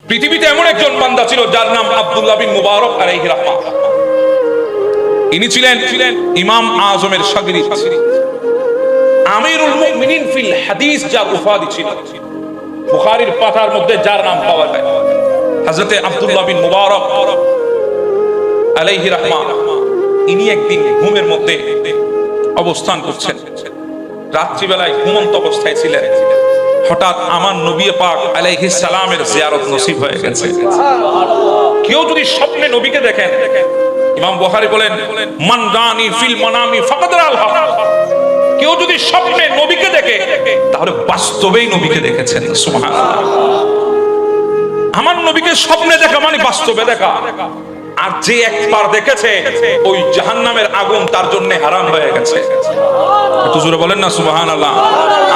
পৃথিবীতে এমন একজন বান্দা ছিল যার নাম আব্দুল্লাহ বিন মুবারক আলাইহির রাহমাহ। ইনি ছিলেন ইমাম আজমের শাগির্দ, আমিরুল মুমিনিন ফিল হাদিস যার উপাধি ছিল। বুখারীর পাতার মধ্যে যার নাম পাওয়া যায় হযরতে আব্দুল্লাহ বিন মুবারক আলাইহির রাহমাহ। ইনি একদিন ঘুমের মধ্যে অবস্থান করছেন, রাত্রিবেলায় ঘুমন্ত অবস্থায় ছিলেন। হঠাৎ আমার নবী পাক আলাইহিস সালামের জিয়ারত নসিব হয়ে গেছে। কেউ যদি স্বপ্নে নবীকে দেখেন, ইমাম বুখারী বলেন মান রানি ফিল মানামি ফাকাদ রাল হক। কেউ যদি স্বপ্নে নবীকে দেখে তাহলে বাস্তবেই নবীকে দেখেছেন। সুবহানাল্লাহ। আমার নবীকে স্বপ্নে দেখা মানে বাস্তবে দেখা। আর যে একবার দেখেছে ওই জাহান্নামের আগুন তার জন্য হারাম হয়ে গেছে। একটু জোরে বলেন না সুবহানাল্লাহ।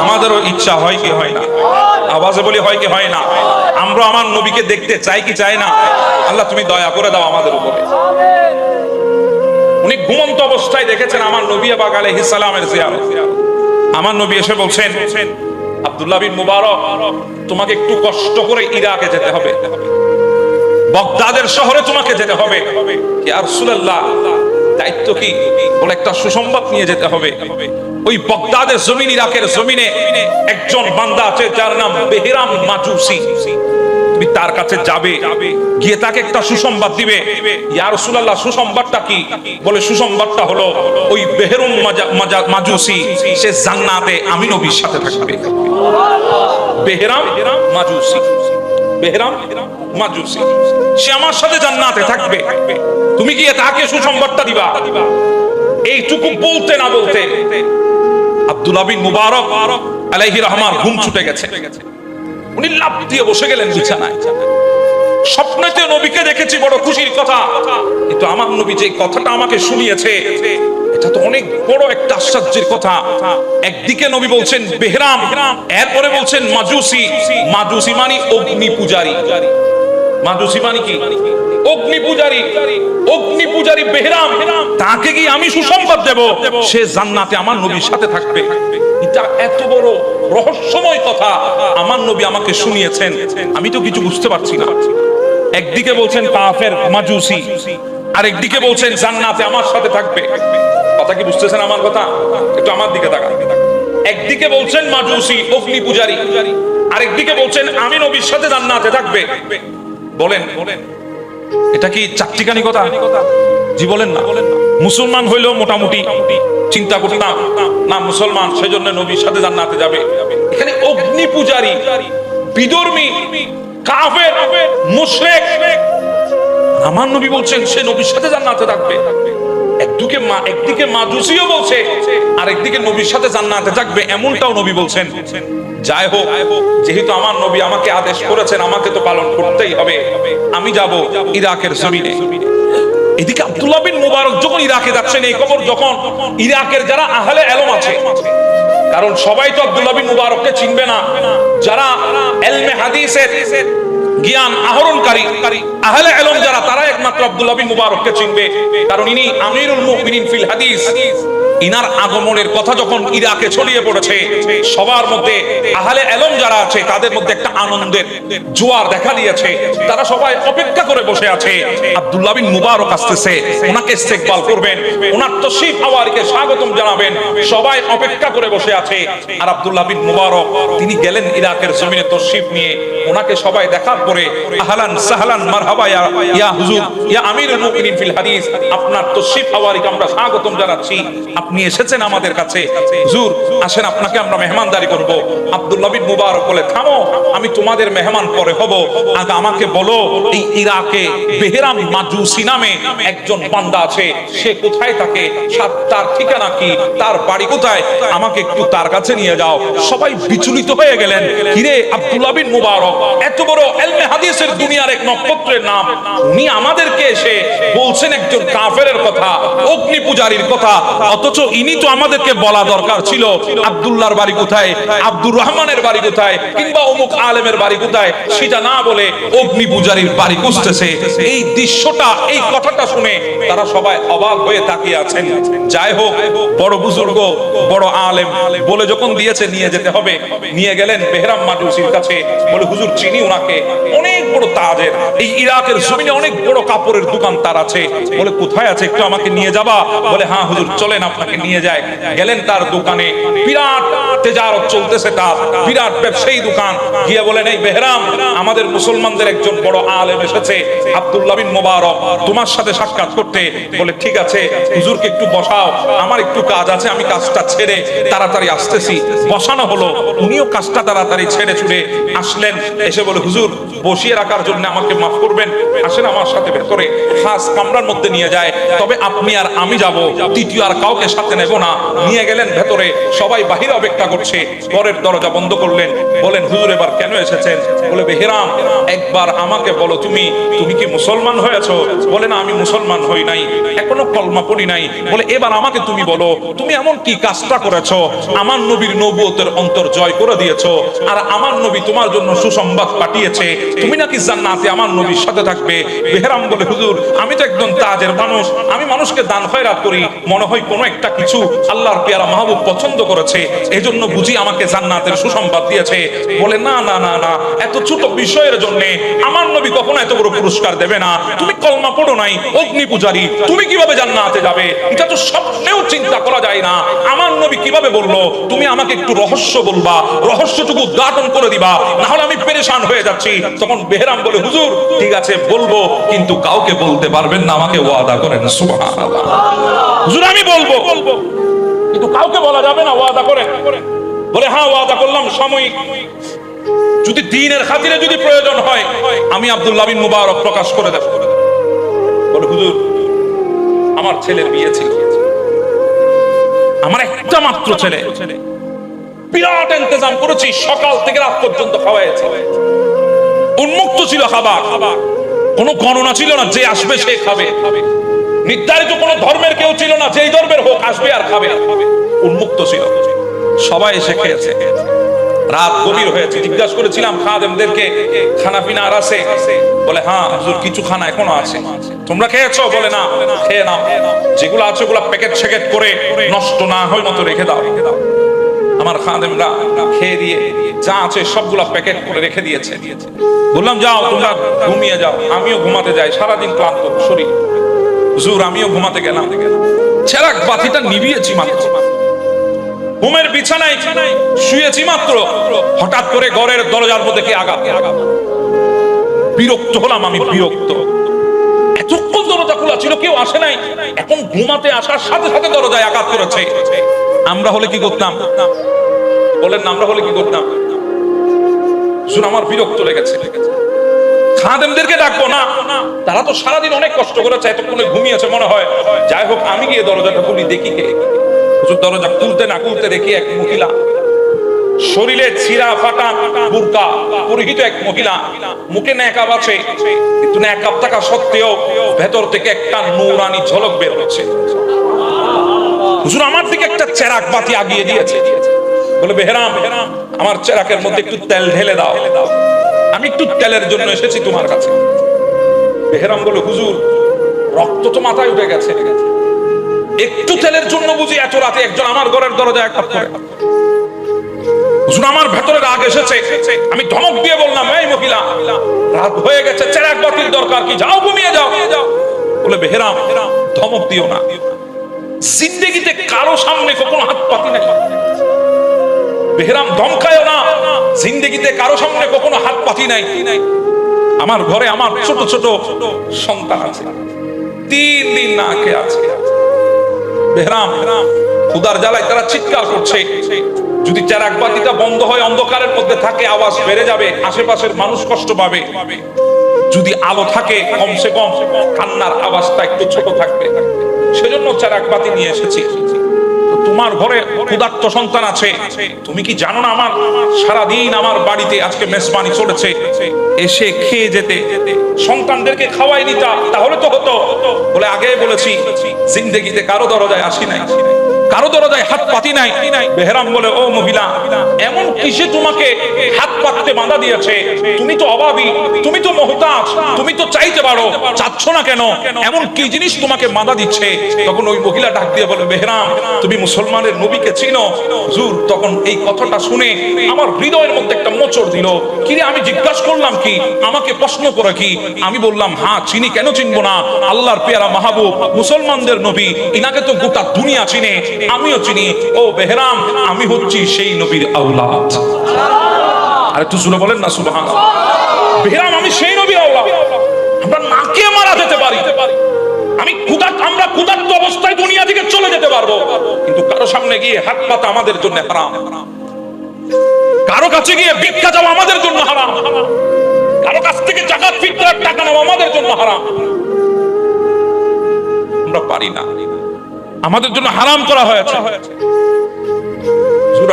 আমাদেরও ইচ্ছা হয় কি হয় না? আওয়াজে বলি হয় কি হয় না? আমরা আমার নবীকে দেখতে চাই কি চাই না? আল্লাহ তুমি দয়া করে দাও আমাদের উপরে। উনি ঘুমন্ত অবস্থায় দেখেছেন আমার নবী পাক আলাইহিস সালামের জিয়ারত। আমার নবী এসে বলছেন, আব্দুল্লাহ বিন মুবারক, তোমাকে একটু কষ্ট করে ইরাকে যেতে হবে, বাগদাদের শহরে তোমাকে যেতে হবে। ইয়া রাসূলুল্লাহ, দায়িত্ব কি? বলে একটা সুসংবাদ নিয়ে যেতে হবে। ওই বাগদাদের জমিন, ইরাকের জমিনে একজন বান্দা আছে যার নাম বেহরাম মাজুসি। তুমি তার কাছে যাবে, গিয়ে তাকে একটা সুসংবাদ দিবে। ইয়া রাসূলুল্লাহ, সুসংবাদটা কি? বলে সুসংবাদটা হলো ওই বেহরাম মাজুসি সে জান্নাতে আমি নবীর সাথে থাকবে। বেহরাম মাজুসি, বেহরাম মাজুসি সে আমার সাথে জান্নাতে থাকবে। তুমি গিয়ে তাকে সুসংবাদটা দিবা। এইটুকু বলতে না বলতে আব্দুল্লাহ বিন মুবারক আলাইহির রাহমাহ ঘুম ছুটে গেছে। উনি লাফ দিয়ে বসে গেলেন বিছানায়। স্বপ্নেতে নবীকে দেখেছি, বড় খুশির কথা, কিন্তু আমার নবী যে কথাটা আমাকে শুনিয়েছে এটা তো অনেক বড় একটা আশ্চর্যের কথা। একদিকে নবী বলছেন বেহরাম, এরপরে বলছেন মাজুসি। মাজুসি মানে অগ্নি পূজারী। মাজুসি মানে কি? অগ্নি পূজারী। অগ্নি পূজারী বেহরাম, তাকে কি আমি সুসংবাদ দেব সে জান্নাতে আমার নবীর সাথে থাকবে? এটা এত বড় রহস্যময় কথা আমার নবী আমাকে শুনিয়েছেন, আমি তো কিছু বুঝতে পারছি না। একদিকে বলছেন কাফের মাজুসি, আর একদিকে বলছেন জান্নাতে আমার সাথে থাকবে। কথা কি বুঝতেছেন আমার কথা? একটু আমার দিকে তাকান। একদিকে বলছেন মাজুসি অগ্নি পূজারী, আর একদিকে বলছেন আমি নবীর সাথে জান্নাতে থাকবে। বলেন এটা কি চাকচিকানি কথা? জি বলেন না। মুসলমান হইলেও মোটামুটি চিন্তা করতাম না মুসলমান, সেজন্য নবীর সাথে জান্নাতে যাবে। এখানে অগ্নি পূজারী, বিধর্মী, কাফের, মুশরিক, আমার নবী বলছেন সে নবীর সাথে জান্নাতে থাকবে। একদিকে মাজুসিও বলছে, আর একদিকে নবীর সাথে জান্নাতে থাকবে, এমনটাও নবী বলছেন। যাই হোক, যেহেতু আমার নবী আমাকে আদেশ করেছেন, আমাকে তো পালন করতেই হবে। আমি যাব ইরাকের জমিনে। এদিকে আব্দুল্লাহ বিন মুবারক যখন ইরাকে যাচ্ছেন, এই খবর যখন ইরাকের যারা আহলে ইলম আছে, কারণ সবাই তো আব্দুল্লাহ বিন মুবারককে চিনবে না, যারা ইলমে হাদিসের জ্ঞান আহরণকারী আহলে ইলম যারা, তারা একমাত্র আব্দুল্লাহ বিন মুবারককে চিনবে, কারণ ইনি আমিরুল মুমিনিন ফিল হাদিস। ইনার আগমনের কথা যখন ইরাকে ছড়িয়ে পড়েছে, সবার মধ্যে আহলে ইলম যারা আছে তাদের মধ্যে একটা আনন্দের জোয়ার দেখা দিয়েছে। তারা সবাই অপেক্ষা করে বসে আছে আব্দুল্লাহ বিন মুবারক আসতেছে, ওনাকে ইস্তেকবাল করবেন, ওনার তাশরীফ আওয়ারিকে স্বাগতম জানাবেন। সবাই অপেক্ষা করে বসে আছে। আর আব্দুল্লাহ বিন মুবারক তিনি গেলেন ইরাকের জমিনে তাশরীফ নিয়ে। ওনাকে সবাই দেখার পরে আহলান সাহলান মারহাবা ইয়া হুজুর, ইয়া আমিরুল মুমিনিন ফিল হাদিস, আপনার তাশরীফ আওয়ারিকে আমরা স্বাগতম জানাচ্ছি। আপনি এসেছেন আমাদের কাছে, হুজুর আসেন আপনাকে আমরা মেহমানদারি করব। আব্দুল্লাহ বিন মুবারক বলে, থামো, আমি তোমাদের মেহমান পরে হব, আগে আমাকে বলো এই ইরাকে বেহরাম মাজুসি নামে একজন বান্দা আছে, সে কোথায় থাকে, তার ঠিকানা কি, তার বাড়ি কোথায়, আমাকে একটু তার কাছে নিয়ে যাও। সবাই বিচলিত হয়ে গেলেন, কিরে আব্দুল্লাহ বিন মুবারক এত বড় ইলমে হাদিসের দুনিয়ার এক নক্ষত্রের নাম, উনি আমাদেরকে এসে বলছেন একজন কাফেরের কথা, অগ্নি পূজারীর কথা, অথচ ইনি তো আমাদেরকে বলা দরকার ছিল আব্দুল্লাহর বাড়ি কোথায়, আব্দুর রহমানের বাড়ি কোথায়, কিংবা অমুক আলেমের বাড়ি কোথায়, সেটা না বলে অগ্নি পূজারীর বাড়ি খুঁজতেছে। এই দৃশ্যটা, এই কথাটা শুনে তারা সবাই অবাক হয়ে তাকিয়ে আছেন। যাই হোক, বড় বুজুর্গ, বড় আলেম বলে যখন দিয়েছে নিয়ে যেতে হবে, নিয়ে গেলেন বেহরাম মাজুসির কাছে। বলে, হুজুর চিনি উনাকে, অনেক বড় তাজের, এই ইরাকের জমিনে অনেক বড় কাপড়ের দোকান তার আছে। বলে কোথায় আছে, একটু আমাকে নিয়ে যাবা? বলে হ্যাঁ হুজুর চলেন আপনাকে নিয়ে যায়। গেলেন তার দোকানে, বিরাট তেজারত চলতেছে, তার বিরাট ব্যবসায়ী দোকান। গিয়ে বলেন এই বেহরাম, আমাদের মুসলমানদের একজন বড় আলেম এসেছে, আব্দুল্লাহ বিন মুবারক, তোমার সাথে সাক্ষাৎ করতে। বলে ঠিক আছে, হুজুরকে একটু বসাও, আমার একটু কাজ আছে, আমি কাজটা ছেড়ে তাড়াতাড়ি আসতেছি। বসানো হলো, উনিও কাজটা তাড়াতাড়ি ছেড়ে ছুড়ে আসলেন। এসে বলে হুজুর বসিয়ে রাখার জন্য আমাকে মাফ করবেন, আসেন আমার সাথে ভেতরে। খাস কামরার মধ্যে নিয়ে যায়, তবে আপনি আর আমি যাব, তৃতীয় আর কাউকে সাথে নেব না। নিয়ে গেলেন ভেতরে, সবাই বাহিরে অপেক্ষা করছে। ঘরের দরজা বন্ধ করলেন, বলেন হুজুর এবার কেন এসেছেন? বলে বেহরাম, একবার আমাকে বলো তুমি কি মুসলমান হয়েছো? বলে না, আমি মুসলমান হই নাই, এখনো কলমা পড়ি নাই। বলে এবার আমাকে তুমি বলো, তুমি এমন কি কাজটা করেছো, আমার নবীর নবুয়তের অন্তর জয় করে দিয়েছো, আর আমার নবী তোমার জন্য সুসংবাদ পাঠিয়েছে, তুমি নাকি জান্নাতে আমার নবীর সাথে থাকবে। বেহরাম বলে হুজুর আমি তো একজন তাজের মানুষ, আমি মানুষকে দান খয়রাত করি, মনে হয় কোনো একটা কিছু আল্লাহর পেয়ারা মাহবুব পছন্দ করেছে, এই জন্য বুঝি আমাকে জান্নাতের সুসংবাদ দিয়েছে। বলে না না না না, এত ছোট বিষয়ের জন্য আমার নবী কখনো এত বড় পুরস্কার দেবে না। তুমি কলমা পড়ো নাই, অগ্নি পূজারী, তুমি কিভাবে জান্নাতে যাবে? এটা তো স্বপ্নেও চিন্তা করা যায় না। আমার নবী কিভাবে বললো? তুমি আমাকে একটু রহস্য বলবা, রহস্যটুকু উদ্ঘাটন করে দিবা, না হলে আমি পেরেশান হয়ে যাচ্ছি। তখন বেহরাম বলে হুজুর ঠিক আছে বলবো, কিন্তু কাউকে বলতে পারবেন না, আমাকে ওয়াদা করেন। সুবহানাল্লাহ। হুজুর আমি বলবো, কিন্তু কাউকে বলা যাবে না, ওয়াদা করেন। বলে হ্যাঁ ওয়াদা করলাম, সাময়িক, যদি দ্বীনের খাতিরে যদি প্রয়োজন হয় আমি আব্দুল্লাহ বিন মুবারক প্রকাশ করে দেব। বলে হুজুর আমার ছেলের বিয়ে ছিল, আমার একটা মাত্র ছেলে, বিরাট ইন্তজাম করেছি, সকাল থেকে রাত পর্যন্ত খাওয়াইছি, উন্মুক্ত ছিল খাবার, কোনো গণনা ছিল না যে আসবে সে খাবে, নির্ধারিত কোনো ধর্মের কেউ ছিল না, যেই ধর্মের হোক আসবে আর খাবে, উন্মুক্ত ছিল, সবাই এসে খেয়েছে। রাত গভীর হয়েছে, জিজ্ঞাসা করেছিলাম খাদেমদেরকে খানা পিনা আর আছে? বলে হ্যাঁ হুজুর কিছু খানা এখনো আছে। তোমরা খেয়েছো? বলে না। খেয়ে নাও, যেগুলো আছে ওগুলো প্যাকেট স্যাকেট করে নষ্ট না হয় মতো রেখে দাও। আমার খাদেমরা খেয়ে দিয়ে যা আছে সবগুলা প্যাকেট করে রেখে দিয়েছে। বললাম যাও তোমরা ঘুমিয়ে যাও, আমিও ঘুমাতে যাই, সারাদিন ক্লান্ত শরীর। হুজুর আমিও ঘুমাতে গেলাম, চেরাগ বাতিটা নিভিয়েছি মাত্র, ঘুমের বিছানায় শুয়েছি মাত্র, হঠাৎ করে ঘরের দরজার মধ্যে কে আঘাত। বিরক্ত হলাম আমি, বিরক্ত, এতক্ষণ দরজা খোলা ছিল কেউ আসে নাই, এখন ঘুমাতে আসার সাথে সাথে দরজায় আঘাত করেছে। আমরা হলে কি করতাম? বলেন না, আমরা হলে কি করতাম? শুনে আমার বিরক্ত লেগেছে। খাদেমদেরকে ডাকবো না, তারা তো সারাদিন অনেক কষ্ট করেছে, এতক্ষণে ঘুমিয়েছে মনে হয়। যাই হোক আমি গিয়ে দরজাটা খুলি, দেখি কে। দরজা খুলতে না খুলতে দেখি এক মহিলা, শরীরে ছিঁড়া ফাটা বুরকা পরিহিত এক মহিলা, মুখে নেকাব আছে, কিন্তু নেকাব থাকা সত্ত্বেও ভেতর থেকে একটা নূরানি ঝলক বের হচ্ছে। হুজুর আমার দিকে একটা চেরাগ বাতি আগিয়ে দিয়েছে। বলে বেহরাম আমার চেরাকের মধ্যে একটু তেল ঢেলে দাও, আমি একটু তেলের জন্য এসেছি তোমার কাছে। বেহরাম বলে হুজুর রক্ত তো মাথায় উঠে গেছে, একটু তেলের জন্য বুঝি এত রাতে একজন আমার ঘরের দরজায় আঘাত করে? হুজুর আমার ভেতরে রাগ এসেছে, আমি ধমক দিয়ে বললাম এই মহিলা রাত হয়ে গেছে, চেরাগ বাতির দরকার কি, যাও ঘুমিয়ে যাও। বলে বেহরাম ধমক দিও না, জিন্দেগিতে কারো সামনে কখনো হাত পাতি নাই। বেহরাম ধমকায়ও না, জিন্দেগিতে কারো সামনে কখনো হাত পাতি নাই। আমার ঘরে আমার ছোট ছোট সন্তান আছে, 3 দিন না খেয়ে আছে। বেহরাম ক্ষুধার জ্বালায় তারা চিৎকার করছে। যদি চেরাগ বাতিটা বন্ধ হয়, অন্ধকারের মধ্যে থাকে, আওয়াজ বেড়ে যাবে, আশেপাশের মানুষ কষ্ট পাবে। যদি আলো থাকে কমসে কম কান্নার আওয়াজটা একটু ছোট থাকবে। সেজন্য চেরাগ বাতি নিয়ে এসেছি। তোমার ঘরে ক্ষুধার্ত সন্তান আছে, তুমি কি জানো না আমার সারাদিন আমার বাড়িতে আজকে মেজবানি চলেছে, এসে খেয়ে যেতে, সন্তানদেরকে খাওয়াই নিতা, তাহলে তো হতো। বলে আগে বলেছি জিন্দেগিতে কারো দরজায় আসি নাই, কারো দরজায় হাত পাতি নাই। বেহরাম বলে, ও মহিলা, এমন কিসে তোমাকে হাত পাততে বাধা দিয়েছে? তুমি তো অভাবী, তুমি তো মুহতাজ, তুমি তো চাইতে পারো, চাচ্ছ না কেন? এমন কি জিনিস তোমাকে বাধা দিচ্ছে? তখন ওই মহিলা ডাক দিয়ে বলে, বেহরাম, তুমি মুসলমানের নবীকে চিনো? হুজুর তখন এই কথাটা শুনে আমার হৃদয়ের মধ্যে একটা মোচড় দিল। কি রে, আমি জিজ্ঞাসা করলাম কি, আমাকে প্রশ্ন করে কি? আমি বললাম, হ্যাঁ চিনি, কেন চিনবো না? আল্লাহর পেয়ারা মাহবুব, মুসলমানদের নবী, ইনাকে তো গোটা দুনিয়া চিনে, আমিও চিনি। ও বেহরাম, আমি হচ্ছি সেই নবীর আওলাদ। আর একটু জোরে বলেন না সুবহানাল্লাহ। বেহরাম, আমি সেই নবীর আওলাদ। আমরা নাকে মারা যেতে পারি, আমরা ক্ষুধার্ত অবস্থায় দুনিয়া থেকে চলে যেতে পারবো, কিন্তু কারো সামনে গিয়ে হাত পাতা আমাদের জন্য হারাম। কারো কাছে গিয়ে ভিক্ষা চাওয়া আমাদের জন্য হারাম। কারো কাছ থেকে জাকাত ফিতরার টাকা নেওয়া আমাদের জন্য হারাম। আমরা পারি না, আমাদের জন্য হারাম করা হয়েছে।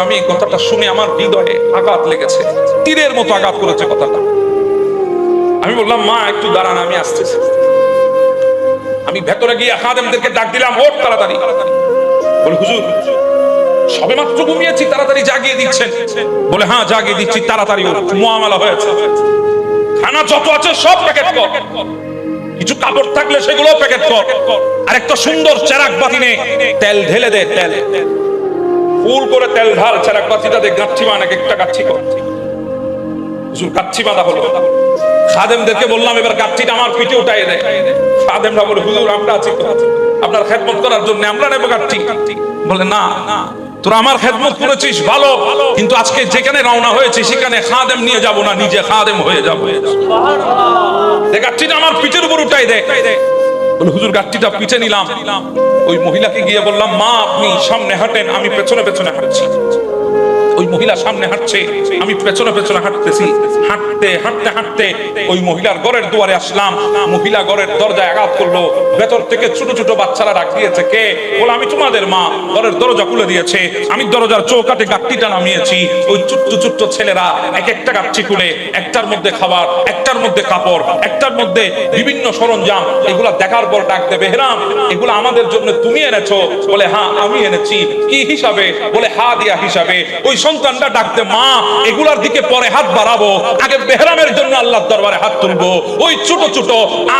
আমি এই কথাটা শুনে আমার হৃদয়ে আঘাত লেগেছে, তীরের মতো আঘাত করেছে কথাটা। আমি বললাম, মা একটু দাঁড়ান, আমি আসতেছি। আমি ভেতরে গিয়ে খাদেমদেরকে ডাক দিলাম, ওঠ তাড়াতাড়ি। বলে, হুজুর সবে মাত্র ঘুমিয়েছি, তাড়াতাড়ি জাগিয়ে দিচ্ছেন? বলে, হ্যাঁ জাগিয়ে দিচ্ছি, তাড়াতাড়ি মুআমালা হয়েছে। খানা যত আছে সব প্যাকেট কর, কিছু কাপড় থাকলে সেগুলো প্যাকেট কর, আর একটা সুন্দর চেরাক বাতি নে, তেল ঢেলে দে, তেল ফুল করে তেল ঢাল চেরাক বাতিটাতে, গাচ্ছি বান, এক একটা গাচ্ছি কর। হুজুর গাচ্ছি বাঁধা হলো। খাদেমদেরকে বললাম, এবার গাচ্ছিটা আমার পিঠে উঠাই দেয়। খাদেমরা বলে, হুজুর আমরা আছি আপনার খেদমত করার জন্য, আমরা নেবো গাচ্ছি। বলে, না, তোরা আমার খেদমত করেছিস ভালো, কিন্তু আজকে যেখানে রওনা হয়েছে সেখানে খাদেম নিয়ে যাব না, নিজে খাদেম হয়ে যাবো। গাচ্ছিটা আমার পিঠের উপর উঠাই দেয়। বলে, হুজুর গাচ্ছিটা পিঠে নিলাম। ওই মহিলাকে গিয়ে বললাম, মা আপনি সামনে হাঁটেন, আমি পেছনে পেছনে হাঁটছি। ওই মহিলা সামনে হাঁটছে, আমি পেছনে পেছনে হাঁটতেছি। হাঁটতে হাঁটতে হাঁটতে ওই মহিলার ঘরের দুয়ারে আসলাম। মহিলা ঘরের দরজায় আঘাত করলো। ভেতর থেকে ছোট ছোট বাচ্চারা ডাক দিয়েছে, কে? বলে, আমি তোমাদের মা। ঘরের দরজা খুলে দিয়েছে। আমি দরজার চৌকাঠে গাঁটটিটা নামিয়েছি। ওই ছোট্ট ছোট্ট ছেলেরা এক একটা গাঁটটি খুলে, একটার মধ্যে খাবার, একটার মধ্যে কাপড়, একটার মধ্যে বিভিন্ন সরঞ্জাম, এগুলা দেখার পর ডাক দেবে, বেহরাম এগুলো আমাদের জন্য তুমি এনেছো? বলে, হ্যাঁ আমি এনেছি। কি হিসাবে? বলে, হাদিয়া হিসাবে। ওই সন্তানটা ডাকতে, মা এগুলার দিকে পরে হাত বাড়াবো, আগে বেহরামের জন্য আল্লাহর দরবারে হাত তুলবো। ওই ছোট ছোট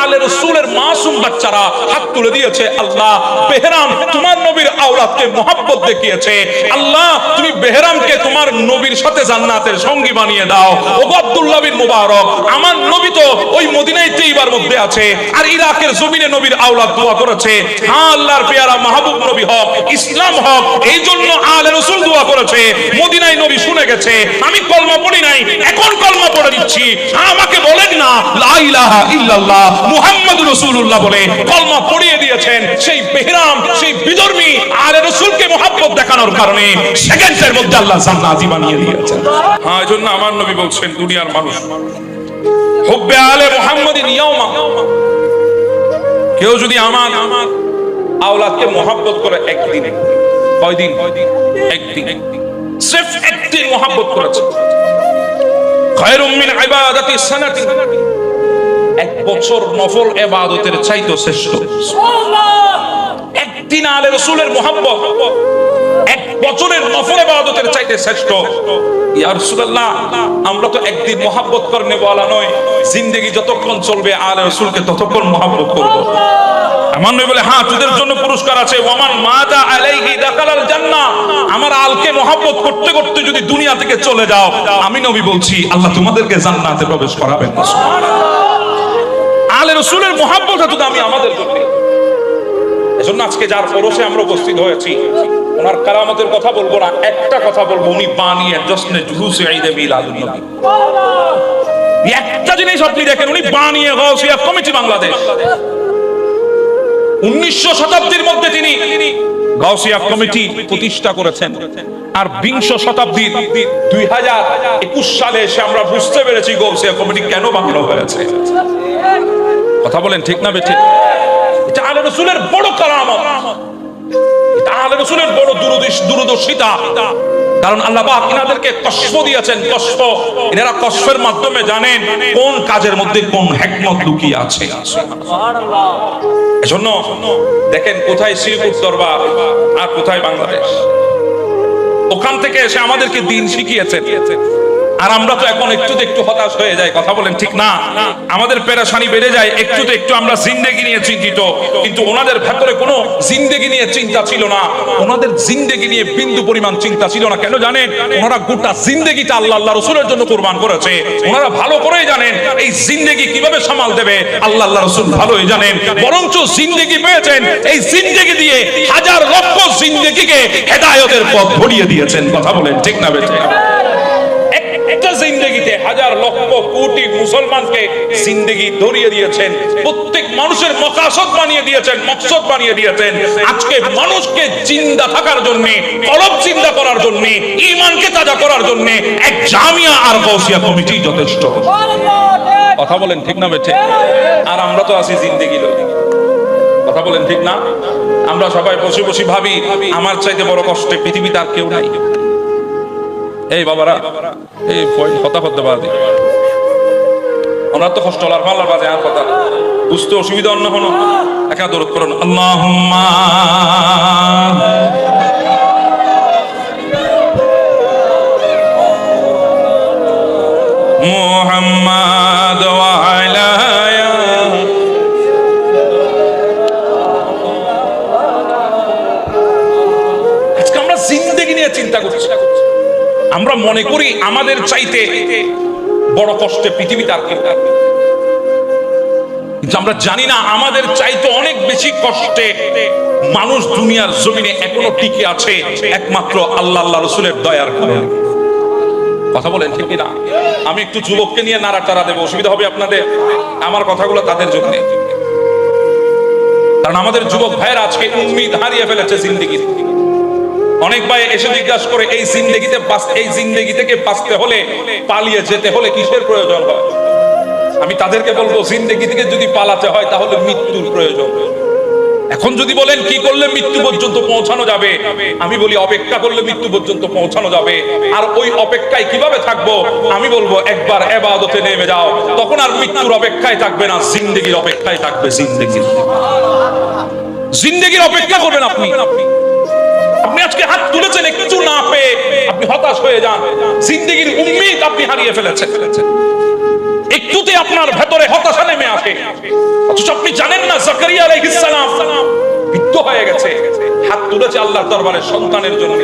আলে রাসূলের মাসুম বাচ্চারা হাত তুলে দিয়েছে। আল্লাহ, বেহরাম তোমার নবীর আওলাদকে মুহাব্বত দেখিয়েছে। আল্লাহ, তুমি বেহরামকে তোমার নবীর সাথে জান্নাতের সঙ্গী বানিয়ে দাও। ওগো আব্দুল্লাহ বিন মুবারক, আমার নবী তো ওই মদিনায় তৈবার মধ্যে আছে, আর ইরাকের জমিনে নবীর আওলাদ দোয়া করেছে। হ্যাঁ, আল্লাহর পেয়ারা মাহবুব নবী হক, ইসলাম হক, এই জন্য আলে রাসূল দোয়া করেছে। মদিনায় নবী শুনে গেছে। আমি কলমা পড়ি নাই, এখন কলমা পড়ে দিচ্ছি। আমাকে বলেন না লা ইলাহা ইল্লাল্লাহ মুহাম্মাদুর রাসূলুল্লাহ বলে কলমা পড়িয়ে দিয়েছেন। সেই বেহরাম, সেই বিধর্মী আলে রাসূলকে মুহাব্বত দেখানোর কারণে সেকেন্ডের মধ্যে আল্লাহ জান্নাতি বানিয়ে দিয়েছেন। হ্যাঁ, এজন্য আমার নবী বলছেন, দুনিয়ার মানুষ হুব্বে আলে মুহাম্মাদিন ইয়াউমা, কেউ যদি আমার আওলাদকে মুহাব্বত করে একদিন, কয়দিন? একদিন, সির্ফ একদিন মুহাব্বত করেছে, খায়রুম মিন ইবাদাতি সানাতি, এক বছর নফল ইবাদতের চাইতে শ্রেষ্ঠ। সুবহানাল্লাহ! একদিন আলে রাসূলের মুহাব্বত এক বছরের নফল ইবাদতের চাইতে শ্রেষ্ঠ। ইয়া রাসূলুল্লাহ, আমরা তো একদিন মুহাব্বত করনে বলা নয়, জিন্দেগি যতক্ষণ চলবে আলে রাসূলকে ততক্ষণ মুহাব্বত করব। আমার নবী বলে, হ্যাঁ তোদের জন্য পুরস্কার আছে। ওয়ামান মাদা আলাইহি দাখালাল জান্নাহ, আমার আলকে মুহাব্বত করতে করতে যদি দুনিয়া থেকে চলে যাও, আমি নবী বলছি আল্লাহ তোমাদেরকে জান্নাতে প্রবেশ করাবেন। সুবহানাল্লাহ! আলে রাসূলের মুহাব্বত এত দামি আমাদের জন্য। এজন্য আজকে যার পরশে আমরা উপস্থিত হয়েছি, ওনার কারামতের কথা বলবো না, একটা কথা বলবো, উনি বানিয়ে জশ্নে জুলুসে ঈদে মিলাদুন নবী। সুবহানাল্লাহ! একটা জিনিস আপনি দেখেন, উনি বানিয়ে গাউসিয়া কমিটি বাংলাদেশ 1900 শতাব্দীর মধ্যে তিনি গাউসিয়া কমিটি প্রতিষ্ঠা করেছেন। আর 20 শতাব্দীর 2021 সালে এসে আমরা বুঝতে পেরেছি গাউসিয়া কমিটি কেন বানানো হয়েছে। কথা বলেন ঠিক না বেঠিক? এটা আলে রাসূলের বড় কারামত, এটা আলে রাসূলের বড় দূরদর্শিতা। কারণ আল্লাহ পাক ইনাদেরকে কষ্ট দিয়েছেন, কষ্ট। এনারা কষ্টের মাধ্যমে জানেন কোন কাজের মধ্যে কোন হিকমত লুকিয়ে আছে। সুবহানাল্লাহ। এজন্য দেখেন কোথায় শ্রীপুর দরবার আর কোথায় বাংলাদেশ। ওখান থেকে এসে আমাদেরকে দিন শিখিয়েছেন, আর আমরা তো এখন একটু হতাশ হয়ে যাই। কথা বলেন ঠিক না? আমাদের পেরেশানি বেড়ে যায় একটু আমরা জিন্দেগি নিয়ে চিন্তিত, কিন্তু ওনাদের ভেতরে কোনো জিন্দেগি নিয়ে চিন্তা ছিল না। ওনাদের জিন্দেগি নিয়ে বিন্দু পরিমাণ চিন্তা ছিল না। কেন জানেন? ওনারা গোটা জিন্দেগিটা আল্লাহ রাসূলের জন্য কুরবান করেছে। ওনারা ভালো করেই জানেন এই জিন্দেগি কিভাবে সামাল দেবে, আল্লাহ রাসূল ভালোই জানেন। বরঞ্চ জিন্দেগি পেয়েছেন, এই জিন্দেগি দিয়ে হাজার লক্ষ জিন্দেগিকে হেদায়েতের পথ ধরিয়ে দিয়েছেন। কথা বলেন ঠিক না বেঠিক? একটা জিন্দেগিতে হাজার লক্ষ কোটি মুসলমানকে জিন্দেগি ধরিয়ে দিয়েছেন। প্রত্যেক মানুষের মকাসদ বানিয়ে দিয়েছেন, মকসদ বানিয়ে দিয়েছেন। আজকে মানুষকে জিন্দা থাকার জন্য, কলব জিন্দা করার জন্য, ঈমানকে তাজা করার জন্য এক জামিয়া আর গাউসিয়া কমিটি যথেষ্ট। কথা বলেন ঠিক না বেঠিক? আর আমরা তো আছি জিন্দেগি লই। কথা বলেন ঠিক না? আমরা সবাই বসে বসে ভাবি আমার চাইতে বড় কষ্টে পৃথিবীতে আর কেউ নাই। এই বাবারা, এই কথা হতে পারে ওনার তো কষ্ট হলার পাল্লার বাজে আর কথা বুঝতে অসুবিধা অন্য হলো। একা দরুদ করুন, আল্লাহুম্মা মুহাম্মাদ ওয়া আলা আজকে আমরা জিন্দেগি নিয়ে চিন্তা করছি। আমরা মনে করি আমাদের চাইতে বড় কষ্টে পৃথিবীতে আর কেউ, কিন্তু আমরা জানি না আমাদের চাইতে অনেক বেশি কষ্টে মানুষ দুনিয়ার জমিনে এখনো টিকে আছে একমাত্র আল্লাহ রাসূলের দয়ার কারণে। কথা বলেন ঠিক না? আমি একটু যুবককে নিয়ে নাড়াচাড়া দেবো, অসুবিধা হবে আপনাদের? আমার কথাগুলো তাদের জন্য, কারণ আমাদের যুবক ভাইয়েরা আজকে উম্মিদ হারিয়ে ফেলেছে জিন্দেগির। অনেক ভাই এসে জিজ্ঞাসা করে এই জিন্দেগি থেকে বাঁচতে হলে, পালিয়ে যেতে হলে কিসের প্রয়োজন হয়? আমি তাদেরকে বলবো, জিন্দেগি থেকে যদি পালাতে হয় তাহলে মৃত্যুর প্রয়োজন। এখন যদি বলেন কি করলে মৃত্যু পর্যন্ত পৌঁছানো যাবে, আমি বলি অপেক্ষা করলে মৃত্যু পর্যন্ত পৌঁছানো যাবে। আর ওই অপেক্ষায় কিভাবে থাকবো? আমি বলবো একবার ইবাদতে নেমে যাও, তখন আর মৃত্যুর অপেক্ষায় থাকবে না, জিন্দেগির অপেক্ষায় থাকবে। জিন্দেগির অপেক্ষা করবেন আপনি। আপনি আজকে হাত তুলেছেন, একটু না পেয়ে আপনি হতাশ হয়ে যান। জিন্দেগির উম্মিদ আপনি হারিয়ে ফেলেছেন। একটুতে আপনার ভেতরে হতাশা নেমে আসে, অথচ আপনি জানেন না জাকারিয়া আলাইহিস সালাম বৃদ্ধ হয়ে গেছে, হাত তুলেছে আল্লাহর দরবারে সন্তানের জন্য।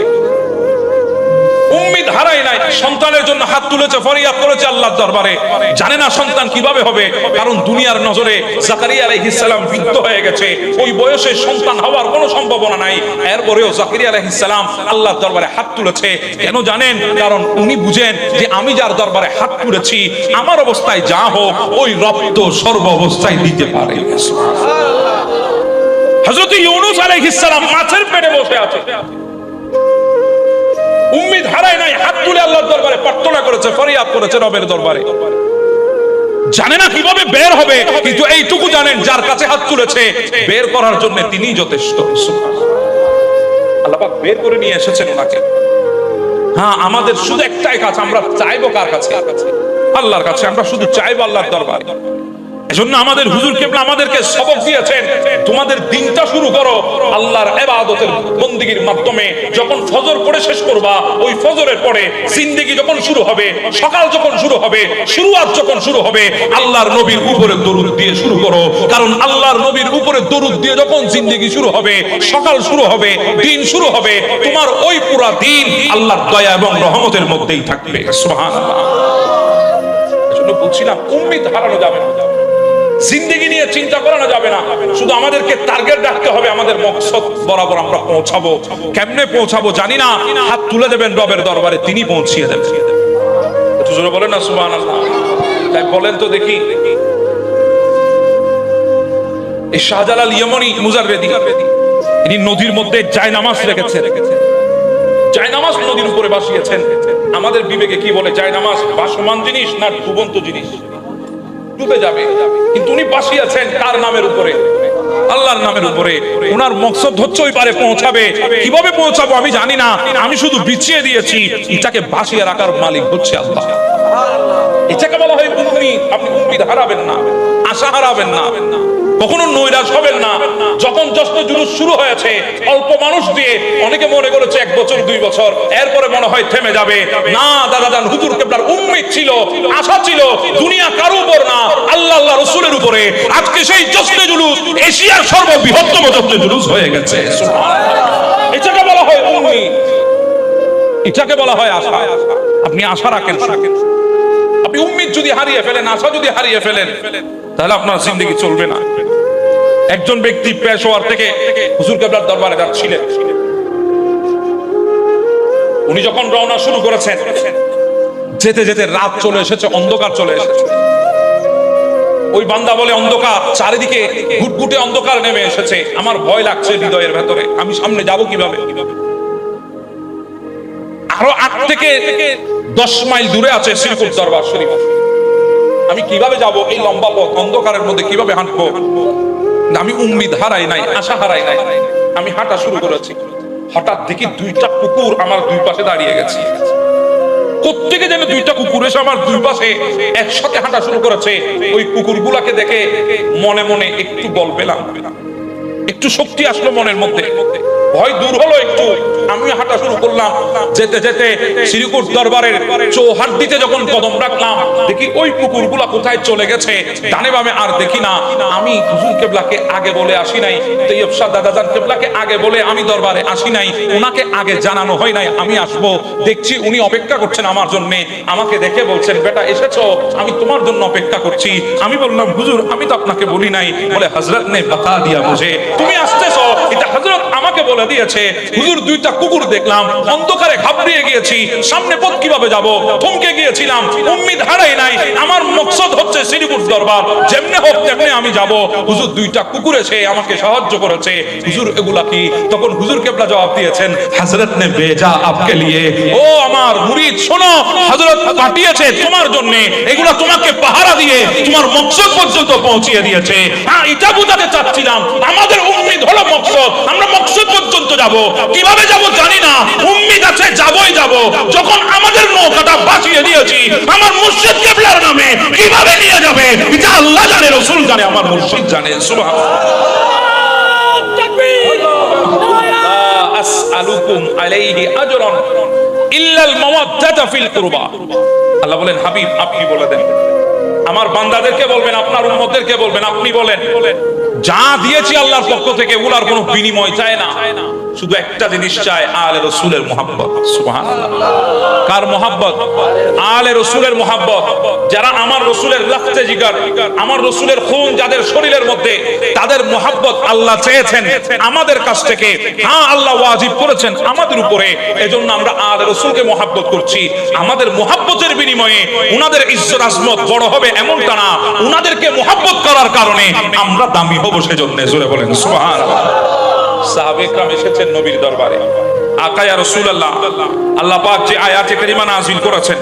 উম্মিদ হারায় নাই, সন্তানের জন্য হাত তুলেছে, ফরিয়াদ করেছে আল্লাহর দরবারে। জানে না সন্তান কিভাবে হবে, কারণ দুনিয়ার নজরে জাকারিয়া আলাইহিস সালাম বৃদ্ধ হয়ে গেছে। ওই বয়সে সন্তান হওয়ার কোনো সম্ভাবনা নাই। এরপরেও জাকারিয়া আলাইহিস সালাম আল্লাহর দরবারে হাত তুলেছে। কেন জানেন? কারণ উনি বুঝেন যে আমি যার দরবারে হাত তুলেছি, আমার অবস্থায় যা হোক ওই রব তো সর্ব অবস্থায় দিতে পারে। হযরত ইউনূস আলাইহিস সালাম মাছের পেটে বসে আছে, উম্মিদ হারায় নাই, হাত তুলে আল্লাহর দরবারে প্রার্থনা করেছে, ফরিয়াদ করেছে রবের দরবারে। জানে না কিভাবে বের হবে, কিন্তু এইটুকু জানেন যার কাছে হাত তুলেছে বের করার জন্য তিনিই যথেষ্ট। আল্লাহ পাক বের করে নিয়ে এসেছেন ওনাকে। হ্যাঁ, আমাদের শুধু একটাই কাজ, আমরা চাইবো কার কাছে? আল্লাহর কাছে। আমরা শুধু চাইবো আল্লাহর দরবারে। এজন্য আমাদের হুজুর কেবলা আমাদেরকে সবক দিয়েছেন, তোমাদের দিনটা শুরু করো আল্লাহর ইবাদতের বন্দেগীর মাধ্যমে। যখন ফজর পড়ে শেষ করবা, ওই ফজরের পরে জিন্দেগি যখন শুরু হবে, সকাল যখন শুরু হবে, শুরুয়াত যখন শুরু হবে, আল্লাহর নবীর উপরে দরুদ দিয়ে শুরু করো। কারণ আল্লাহর নবীর উপরে দরুদ দিয়ে যখন জিন্দেগি শুরু হবে, সকাল শুরু হবে, দিন শুরু হবে, তোমার ওই পুরা দিন আল্লাহর দয়া এবং রহমতের মধ্যেই থাকবে। সুবহানাল্লাহ। এজন্য বলছিলাম উম্মিদ হারানো যাবে না, জিন্দেগি নিয়ে চিন্তা করানো যাবে না। শুধু আমাদেরকে টার্গেট রাখতে হবে, আমাদের মকসদ বরাবর আমরা পৌঁছাবো। কেমনে পৌঁছাবো জানি না, হাত তুলে দেবেন রবের দরবারে, তিনি পৌঁছিয়ে দেবেন। একটু জোরে বলেন না সুবহানাল্লাহ। তাই বলেন তো দেখি, এই শাহজালাল ইয়ামানি মুজাররিদি, ইনি নদীর মধ্যে জায়নামাজ রেখেছেন, জায়নামাজ নদীর উপরে বসিয়েছেন। আমাদের বিবেকে কি বলে, জায়নামাজ ভাসমান জিনিস না ডুবন্ত জিনিস? ডুবে যাবে, কিন্তু উনি বসিয়েছেন কার নামের উপরে? আল্লাহর নামের উপরে। ওনার মকসদ হচ্ছে ওই পারে পৌঁছাবে। কিভাবে পৌঁছাবো আমি জানি না, আমি শুধু বিছিয়ে দিয়েছি। এটাকে বাঁচিয়ে রাখার মালিক হচ্ছে আল্লাহ। এটাকে বলা হয় উম্মিদ। আপনি উম্মিদ হারাবেন না, আশা হারাবেন না, কখনো নৈরাশ হবেন না। যখন জশ্ন জুলুস শুরু হয়েছে অল্প মানুষ দিয়ে, অনেকে মনে করেছে 1 বছর 2 বছর, এরপরে মনে হয় থেমে যাবে। না দাদা জান, হুজুর কেবলার উম্মিদ ছিল, আশা ছিল দুনিয়া কারো উপর না, আল্লাহ আল্লাহ রাসূলের উপরে। আজকে সেই জশ্ন জুলুস এশিয়ার সর্ববৃহত্তম জশ্ন জুলুস হয়ে গেছে। সুবহানাল্লাহ। এটাকে বলা হয় উম্মিদ, এটাকে বলা হয় আশা। আপনি আশা রাখেন। আপনি উম্মিদ যদি হারিয়ে ফেলেন, আশা যদি হারিয়ে ফেলেন, তাহলে আপনার জিন্দেগি চলবে না। একজন ব্যক্তি পেশোয়ার থেকে হুজুর কেবলার দরবারে যাচ্ছিলেন। উনি যখন রওনা শুরু করেছেন, যেতে যেতে রাত চলে এসেছে, অন্ধকার চলে এসেছে। ওই বান্দা বলে, অন্ধকার চারিদিকে, ঘুটঘুটে অন্ধকার নেমে এসেছে, আমার ভয় লাগছে হৃদয়ের ভেতরে, আমি সামনে যাব কিভাবে? আরো 8 থেকে 10 মাইল দূরে আছে শ্রীপুর দরবার শরীফ। আমি কিভাবে যাব এই লম্বা পথ, অন্ধকারের মধ্যে কিভাবে হাঁটবো? আমি উম্মিদ হারাই নাই, আশা হারাই নাই। আমি হাঁটা শুরু করেছি। হঠাৎ দেখি 2টা কুকুর আমার 2 পাশে দাঁড়িয়ে গেছে। কোত্থেকে যেন 2টা কুকুর এসে আমার 2 পাশে একসাথে হাঁটা শুরু করেছে। ওই কুকুরগুলাকে দেখে মনে মনে একটু বল পেলাম, একটু শক্তি আসলো মনের মধ্যে, ভয় দূর হলো একটু। আমি হাঁটা শুরু করলাম। যেতে যেতে শ্রীকুট দরবারের চৌহাট্টিতে যখন কদম রাখলাম, দেখি ওই কুকুরগুলা কোথায় চলে গেছে, ডানে বামে আর দেখি না। আমি হুজুর কেবলাকে আগে বলে আসি নাই, তৈয়ব শাহ দাদাজান কেবলাকে আগে বলে আমি দরবারে আসি নাই, ওনাকে আগে জানানো হয় নাই আমি আসবো। দেখছি উনি অপেক্ষা করছেন আমার জন্য। আমাকে দেখে বলছেন, বেটা এসেছো, আমি তোমার জন্য অপেক্ষা করছি। আমি বললাম, হুজুর আমি তো আপনাকে বলি নাই। বলে, হযরত নে বাতা দিয়া মুঝে, তুমি আসতেছো এটা হযরত আমাকে বলে দিয়েছে। হুজুর 2টা কুকুর দেখলাম, অন্ধকারে ঘাবড়িয়ে গিয়েছি, সামনে পথ কিভাবে যাব, থমকে গিয়েছিলাম। উম্মিদ হারাই নাই, আমার মকসদ হচ্ছে শ্রীপুর দরবার, যেমনে হোক তেমনে আমি যাব। হুজুর 2টা কুকুর এসে আমাকে সাহায্য করেছে। হুজুর এগুলা কি? তখন হুজুর কেবলা জবাব দিয়েছেন, হযরত নে বেজা আপকে লিয়ে। ও আমার মুরিদ শোনো, হযরত পাঠিয়েছে তোমার জন্য, এগুলা তোমাকে পাহারা দিয়ে তোমার মকসদ পর্যন্ত পৌঁছিয়ে দিয়েছে। হ্যাঁ, এটা বোঝাতে চাচ্ছিলাম, আমাদের উম্মিদ হলো মকসদ। আমরা মকসদ পর্যন্ত যাব, কিভাবে যাব জানি না, উম্মিদ আছে যাবই যাব। যখন আমাদের নৌকাটা বাঁচিয়ে দিয়েছি আমার মুর্শিদ কেবলার নামে, কিভাবে নিয়ে যাবে এটা আল্লাহ জানে, রাসূল জানে, আমার মুর্শিদ জানে। সুবহানাল্লাহ। তাকবীর। আসআলুকুম আলাইহি আজরান ইল্লাল মাওয়াদ্দাতা ফিল কুরবা। আল্লাহ বলেন, হাবিব আপনি বলে দেন, আমার বান্দাদেরকে বলবেন, আপনার উম্মতদেরকে বলবেন, আপনি বলেন, যা দিয়েছি আল্লাহর পক্ষ থেকে ওগুলার কোনো বিনিময় চায় না, শুধু একটা জিনিস চায়, আলে রাসূলের মুহাব্বত। সুবহানাল্লাহ। কার মুহাব্বত? আলে রাসূলের মুহাব্বত। যারা আমার রাসূলের রক্তে জিগার, আমার রাসূলের খুন যাদের শরীরের মধ্যে, তাদের মুহাব্বত আল্লাহ চেয়েছেন আমাদের কাছ থেকে। হ্যাঁ, আল্লাহ ওয়াজিব করেছেন আমাদের উপরে, এজন্য আমরা আলে রাসূলকে মুহাব্বত করছি। আমাদের মুহাব্বতের বিনিময়ে উনাদের ইজ্জত আজমত বড় হবে এমনটা না, উনাদেরকে মুহাব্বত করার কারণে আমরা দামি হব সেজন্য। জোরে বলেন সুবহানাল্লাহ। সাহাবে کرام এসেছেন নবীর দরবারে, আকা ইয়া রাসূলুল্লাহ, আল্লাহ পাক যে আয়াতে কারিমা নাযিল করেছেন,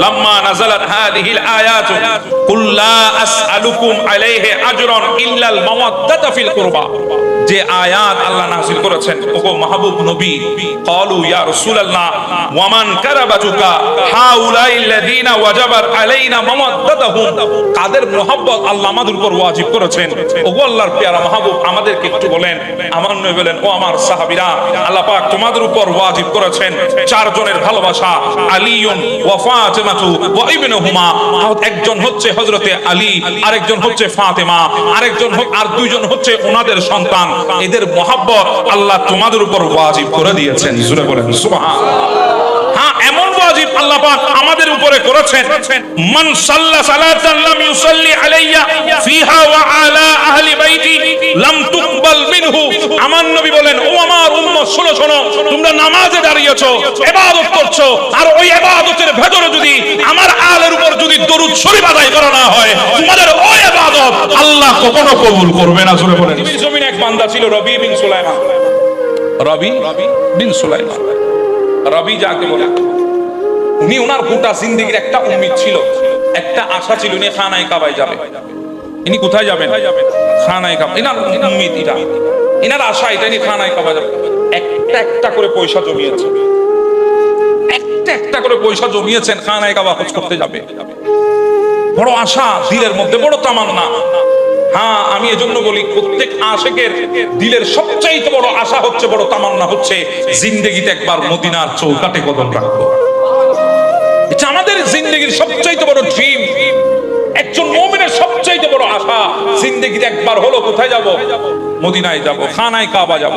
লাম্মা নাযালাত হাযিহিল আয়াতু কুল লা আসআলুকুম আলাইহি আজরান ইল্লাল মাওয়াদ্দাতা ফিল কুরবা, যে আয়াত আল্লাহ নাযিল করেছেন, ওগো মাহবুব নবী, ক্বালু ইয়া রাসূলুল্লাহ ওয়া মান কারাবাতুকা হাউলাইল্লাযিনা ওয়াজাবাত আলাইনা মাওয়াদ্দাতুহুম, কাদের মুহাব্বত আল্লাহ আমাদের উপর ওয়াজিব করেছেন। ওগো আল্লাহর পেয়ারা মাহবুব, আমাদেরকে একটু বলেন। আমার নবী বলেন, ও আমার সাহাবীরা, আল্লাহ পাক তোমাদের উপর ওয়াজিব করেছেন 4 জনের ভালোবাসা, আলীউন ওয়া ফাতিমাতু ওয়া ইবনুহুমা। একজন হচ্ছে হযরতে আলী, আরেকজন হচ্ছে ফাতেমা, আরেকজন আর 2 জন হচ্ছে ওনাদের সন্তান। এদের মুহাব্বত আল্লাহ তোমাদের উপর ওয়াজিব করে দিয়েছেন। জোরে বলেন সুবহানাল্লাহ। হ্যাঁ, এমন ওয়াজিব আল্লাহ পাক আমাদের উপরে করেছেন, মান সাল্লা সালাতান লাম ইউসাল্লি আলাইয়া ফিহা ওয়া আলা আহলি বাইতি লাম তুকবাল মিনহু। আমার নবী বলেন, ও আমার উম্মত শোনো শোনো, তোমরা নামাজে দাঁড়িয়েছো, ইবাদত করছো, আর ওই ইবাদতের ভেতরে যদি আমার আলের উপর যদি দরুদ শরীফ আদায় করা না হয়, তোমাদের ওই ইবাদত আল্লাহ কখনো কবুল করবে না। জোরে বলেন। নবীর জমিনে এক বান্দা ছিল, রবি বিন সুলাইমান। রবি বিন সুলাইমান, রবি যাকে বলে, উনি ওনার গোটা জিন্দেগীর একটা উম্মিদ ছিল, একটা আশা ছিল, উনি খানায়ে কাবায় যাবে। ইনি কোথায় যাবেন? খানায় কাবা, ইনার উম্মিদ, ইনার আশা এটা নিয়ে খানায় কাবা যাবে। একটা একটা করে পয়সা জমিয়েছে, একটা একটা করে পয়সা জমিয়েছেন, খানায় কাবা হজ করতে যাবে। বড় আশা দিলের মধ্যে, বড় তামান্না। হ্যাঁ, আমি এজন্য বলি প্রত্যেক আশিকের দিলের সবচাইতে বড় আশা হচ্ছে, বড় তামান্না হচ্ছে জিন্দেগিতে একবার মদিনার চৌকাঠে কদম রাখবো। এটা আমাদের জিন্দেগির সবচাইতে বড় ড্রিম। একজন মুমিনের সবচাইতে বড় আশা জিন্দেগিতে একবার হলো কোথায় যাব? মদিনায় যাব, খানায় কাবা যাব।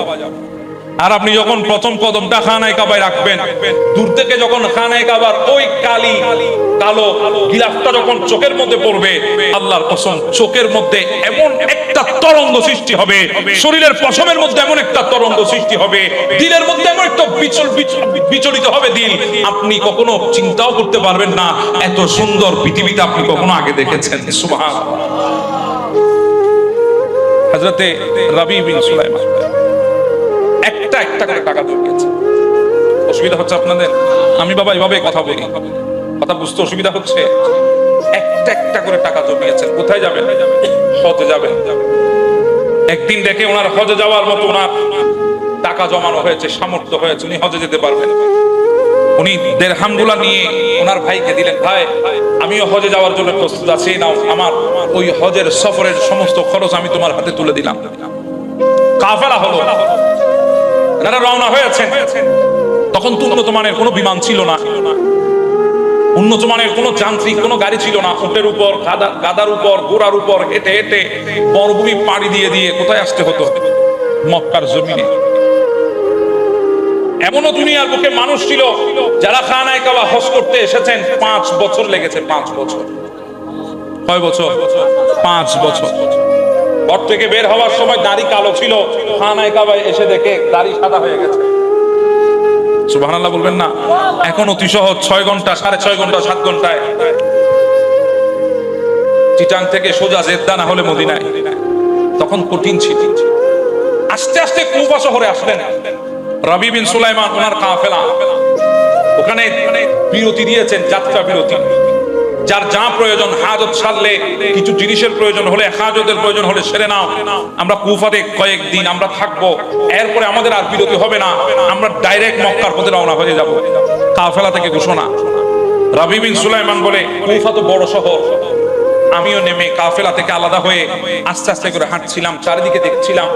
আর আপনি যখন প্রথম কদমটা খানায় কাবায় রাখবেন, দূর থেকে যখন খানায় কাবার ওই কালি কালো গিলাফটা যখন চোখের মধ্যে পড়বে, আল্লাহর কসম চোখের মধ্যে এমন একটা তরঙ্গ সৃষ্টি হবে, শরীরের পশমের মধ্যে এমন একটা তরঙ্গ সৃষ্টি হবে, দিলের মধ্যে এমন একটা বিচলিত হবে দিল, আপনি কখনো চিন্তাও করতে পারবেন না এত সুন্দর পৃথিবীতে আপনি কখনো আগে দেখেছেন। সুবহানাল্লাহ। হযরতে রাবি বিন সুলাইমান একটা একটা করে টাকা জমিয়েছে। অসুবিধা হচ্ছে আপনাদের? আমি বাবা এভাবে কথা বলি, কথা বুঝতে অসুবিধা হচ্ছে? একটা একটা করে টাকা জমিয়েছেন। কোথায় যাবেন? হজে যাবেন। একদিন দেখে ওনার হজে যাওয়ার মতো ওনার টাকা জমানো হয়েছে, সামর্থ্য হয়েছে, উনি হজে যেতে পারবেন। উনি দিরহামগুলা নিয়ে ওনার ভাইকে দিলেন, ভাই আমিও হজে যাওয়ার জন্য প্রস্তুত আছি, নাও আমার ওই হজের সফরের সমস্ত খরচ আমি তোমার হাতে তুলে দিলাম। কাফেলা হলো, এনারা রওনা হয়েছেন। তখন তো উন্নত মানের কোনো বিমান ছিল না, উন্নত মানের কোনো যান্ত্রিক কোনো গাড়ি ছিল না। উটের উপর, গাদার উপর, ঘোড়ার উপর হেঁটে হেঁটে মরুভূমি পাড়ি দিয়ে দিয়ে কোথায় আসতে হতো? মক্কার জমিনে। এমনও দুনিয়ার বুকে মানুষ ছিল যারা খানায় কাবা হজ করতে এসেছেন 5 বছর লেগেছে। 5 বছর। কয় বছর? 5 বছর। ঘর থেকে বের হওয়ার সময় দাড়ি কালো ছিল, খানায় কাবায় এসে দেখে দাড়ি সাদা হয়ে গেছে। সুবহানাল্লাহ বলবেন না? এখন অতি সহজ, 6 ঘন্টা, 6.5 ঘন্টা, 7 ঘন্টায় চিটাং থেকে সোজা জেদ্দা, না হলে মদিনায়। তখন কঠিন ছিল। আস্তে আস্তে কুফা শহরে আসলেন রাবি বিন সুলাইমান, ওনার কাফেলা। ওখানে বিরতি দিয়েছেন, যাত্রা বিরতি। যার যা প্রয়োজন, হাজত সারলে, কিছু জিনিসের প্রয়োজন হলে, হাজতের প্রয়োজন হলে সেরে নাও। আমরা কুফাতে কয়েকদিন আমরা থাকবো, এরপরে আমাদের আর বিরতি হবে না, আমরা ডাইরেক্ট মক্কার পথে রওনা হয়ে যাব। কাফেলা থেকে ঘোষণা। রাবি বিন সুলাইমান বলে, কুফা তো বড় শহর, আমিও নেমে কাফেলা থেকে আলাদা হয়ে আস্তে আস্তে করে হাঁটছিলাম, চারিদিকে দেখছিলাম,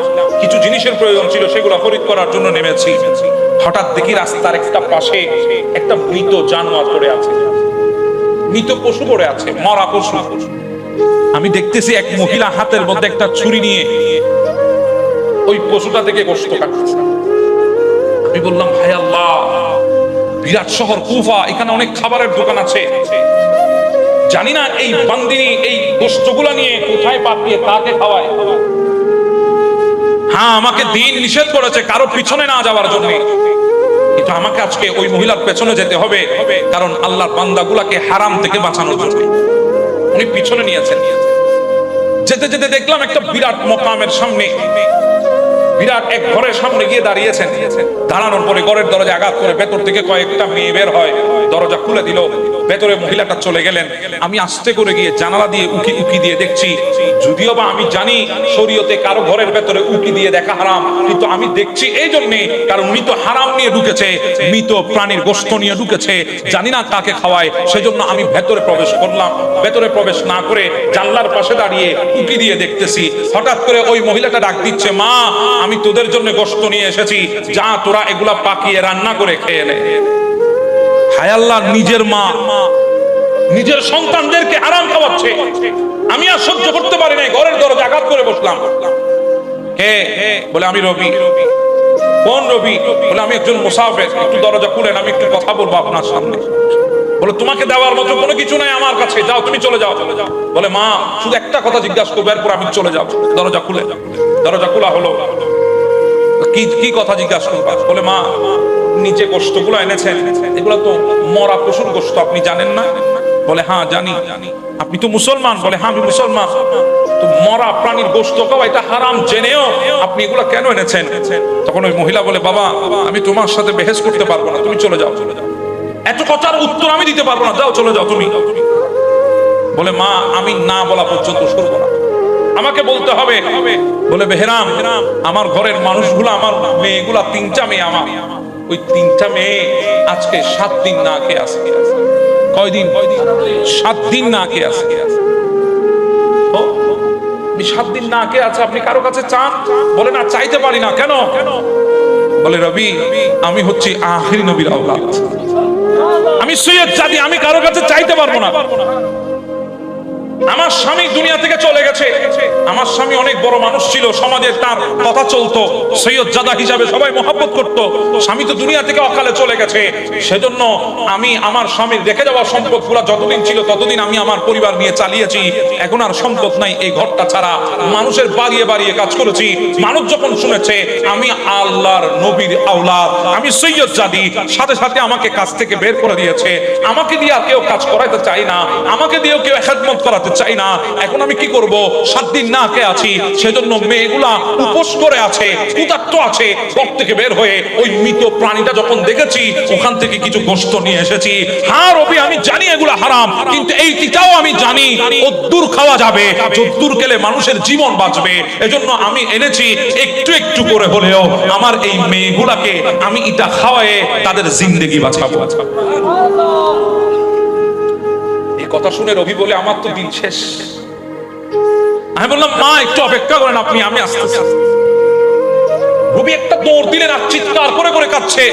কিছু জিনিসের প্রয়োজন ছিল, সেগুলো খরিদ করার জন্য নেমেছি। হঠাৎ দেখি রাস্তার একটা পাশে একটা মৃত জানোয়ার পড়ে আছে, মৃত পশু পড়ে আছে, মরা পশু। আমি দেখতেছি এক মহিলা হাতের মধ্যে একটা ছুরি নিয়ে ওই পশুটা থেকে গোশত কাটছে। আমি বললাম, হায় আল্লাহ, বিরাট শহর কুফা, এখানে অনেক খাবারের দোকান আছে, জানি না এই বান্দিনী এই গোশতগুলা নিয়ে কোথায় পাঠিয়ে কাকে খাওয়ায়। হ্যাঁ, আমাকে দিন নিষেধ করেছে কারো পিছনে না যাওয়ার জন্য, কিন্তু আমাকে আজকে ওই মহিলার পেছনে যেতে হবে, কারণ আল্লাহর বান্দাগুলাকে হারাম থেকে বাঁচানোর জন্য। উনি পিছনে নিয়েছেন। যেতে যেতে দেখলাম একটা বিরাট মকামের সামনে, বিরাট এক ঘরের সামনে গিয়ে দাঁড়িয়েছেন। দাঁড়ানোর পরে ঘরের দরজা আঘাত করে ভেতর থেকে কয়েকটা মেয়ে বের হয়, দরজা খুলে দিল, ভেতরে মহিলাটা চলে গেলেন। আমি আস্তে করে গিয়ে জানালা দিয়ে উকি উকি দিয়ে দেখছি, যদিও বা আমি জানি শরীয়তে কারো ঘরের ভেতরে উকি দিয়ে দেখা হারাম, কিন্তু আমি দেখছি এই জন্যে কারণ উনি তো হারাম নিয়ে ঢুকেছে, মৃত প্রাণীর গোশত নিয়ে ঢুকেছে, জানি না কাকে খাওয়ায়, সেজন্য আমি ভেতরে প্রবেশ করলাম। ভেতরে প্রবেশ না করে জানলার পাশে দাঁড়িয়ে উকি দিয়ে দেখতেছি। হঠাৎ করে ওই মহিলাটা ডাক দিচ্ছে, মা আমি তোদের জন্য গোশত নিয়ে এসেছি, যা তোরা এগুলা পাকিয়ে রান্না করে খেয়ে নে। হায় আল্লাহ, নিজের মা নিজের সন্তানদেরকে হারাম খাওয়াচ্ছে। আমি আর সহ্য করতে পারি নাই, ঘরের দরজা আঘাত করে বসলাম। কে? বলে আমি রবি। কোন রবি? বলে আমি একজন মুসাফির, একটু দরজা খুলেন, আমি একটু কথা বলবো আপনার সামনে। বলে তোমাকে দেওয়ার মতো কোনো কিছু নাই আমার কাছে, যাও তুমি চলে যাও। বলে মা শুধু একটা কথা জিজ্ঞাসা করবো, এরপর আমি চলে যাবো। দরজা খুলে, দরজা খোলা হলো। কি কথা জিজ্ঞাসা করবা? বলে মা নিচে গোশতগুলো এনেছেন, এগুলো তো মরা পশুর গোশত, আপনি জানেন না? বলে হ্যাঁ জানি। আপনি তো মুসলমান? বলে হ্যাঁ আমি মুসলমান। তো মরা প্রাণীর গোশত খাওয়া এটা হারাম জেনেও আপনি এগুলো কেন এনেছেন? তখন ওই মহিলা বলে, বাবা আমি তোমার সাথে বেহেস করতে পারবো না, তুমি চলে যাও। এত কথার উত্তর আমি দিতে পারবো না, যাও চলে যাও তুমি। বলে মা আমি না বলা পর্যন্ত সরবো না। আমাকে বলতে হবে। বলে বেহরাম, আমার ঘরের মানুষগুলো, আমার মেয়েগুলা, 3টা মেয়ে আমার, ওই 3টা মেয়ে আজকে 7 দিন না খেয়ে আছে। কয়দিন? 7 দিন না খেয়ে আছে। 7 দিন না খেয়ে আছে, আপনি কারো কাছে চান? বলে না, চাইতে পারি না। কেন? বলে রবি, আমি হচ্ছি আখিরি নবীর আওলাদ, আমি সৈয়দ জাদি, আমি কারো কাছে চাইতে পারবো না। আমার স্বামী দুনিয়া থেকে চলে গেছে, আমার স্বামী অনেক বড় মানুষ ছিল, সমাজে তার কথা চলতো, সৈয়দ জাদা হিসাবে সবাই মহব্বত করত। স্বামী তো দুনিয়া থেকে অকালে চলে গেছে, সেজন্য আমি আমার স্বামীর রেখে যাওয়া সম্পদগুলো যতদিন ছিল ততদিন আমি আমার পরিবার নিয়ে চালিয়েছি। এখন আর সম্পদ নাই, এই ঘরটা ছাড়া মানুষের বাড়িয়ে বাড়িয়ে কাজ করেছি। মানুষ যখন শুনেছে আমি আল্লাহর নবীর আওলাদ, আমি সৈয়দ জাদি, সাথে সাথে আমাকে কাজ থেকে বের করে দিয়েছে। আমাকে দিয়ে আর কেউ কাজ করাতে চাই না, আমাকে দিয়েও কেউ খেদমত করাতে চাই না। এখন আমি কি করব? 7 দিন না খেয়ে আছি, সেজন্য মেয়েগুলা উপোস করে আছে, ক্ষুধার্ত আছে। ঘর থেকে বের হয়ে ওই মৃত প্রাণীটা যখন দেখেছি, ওখান থেকে কিছু গোশত নিয়ে এসেছি। হ্যাঁ রবি, আমি জানি এগুলা হারাম, কিন্তু এইটাও আমি জানি অদ্দুর খাওয়া যাবে, যদ্দুর খেলে মানুষের জীবন বাঁচবে। এজন্য আমি এনেছি একটু একটু করে হলেও আমার এই মেয়েগুলাকে আমি এটা খাওয়ায়ে তাদের জিন্দেগি বাঁচাবো। কথা শুনে রবি বলে, আমার তো দিন শেষ। আমি বললাম, মা একটু অপেক্ষা করেন আপনি, আমি আসতেছি। রবি একটা দৌড় দিলেন, আর চিৎকার করে করে কাঁদছে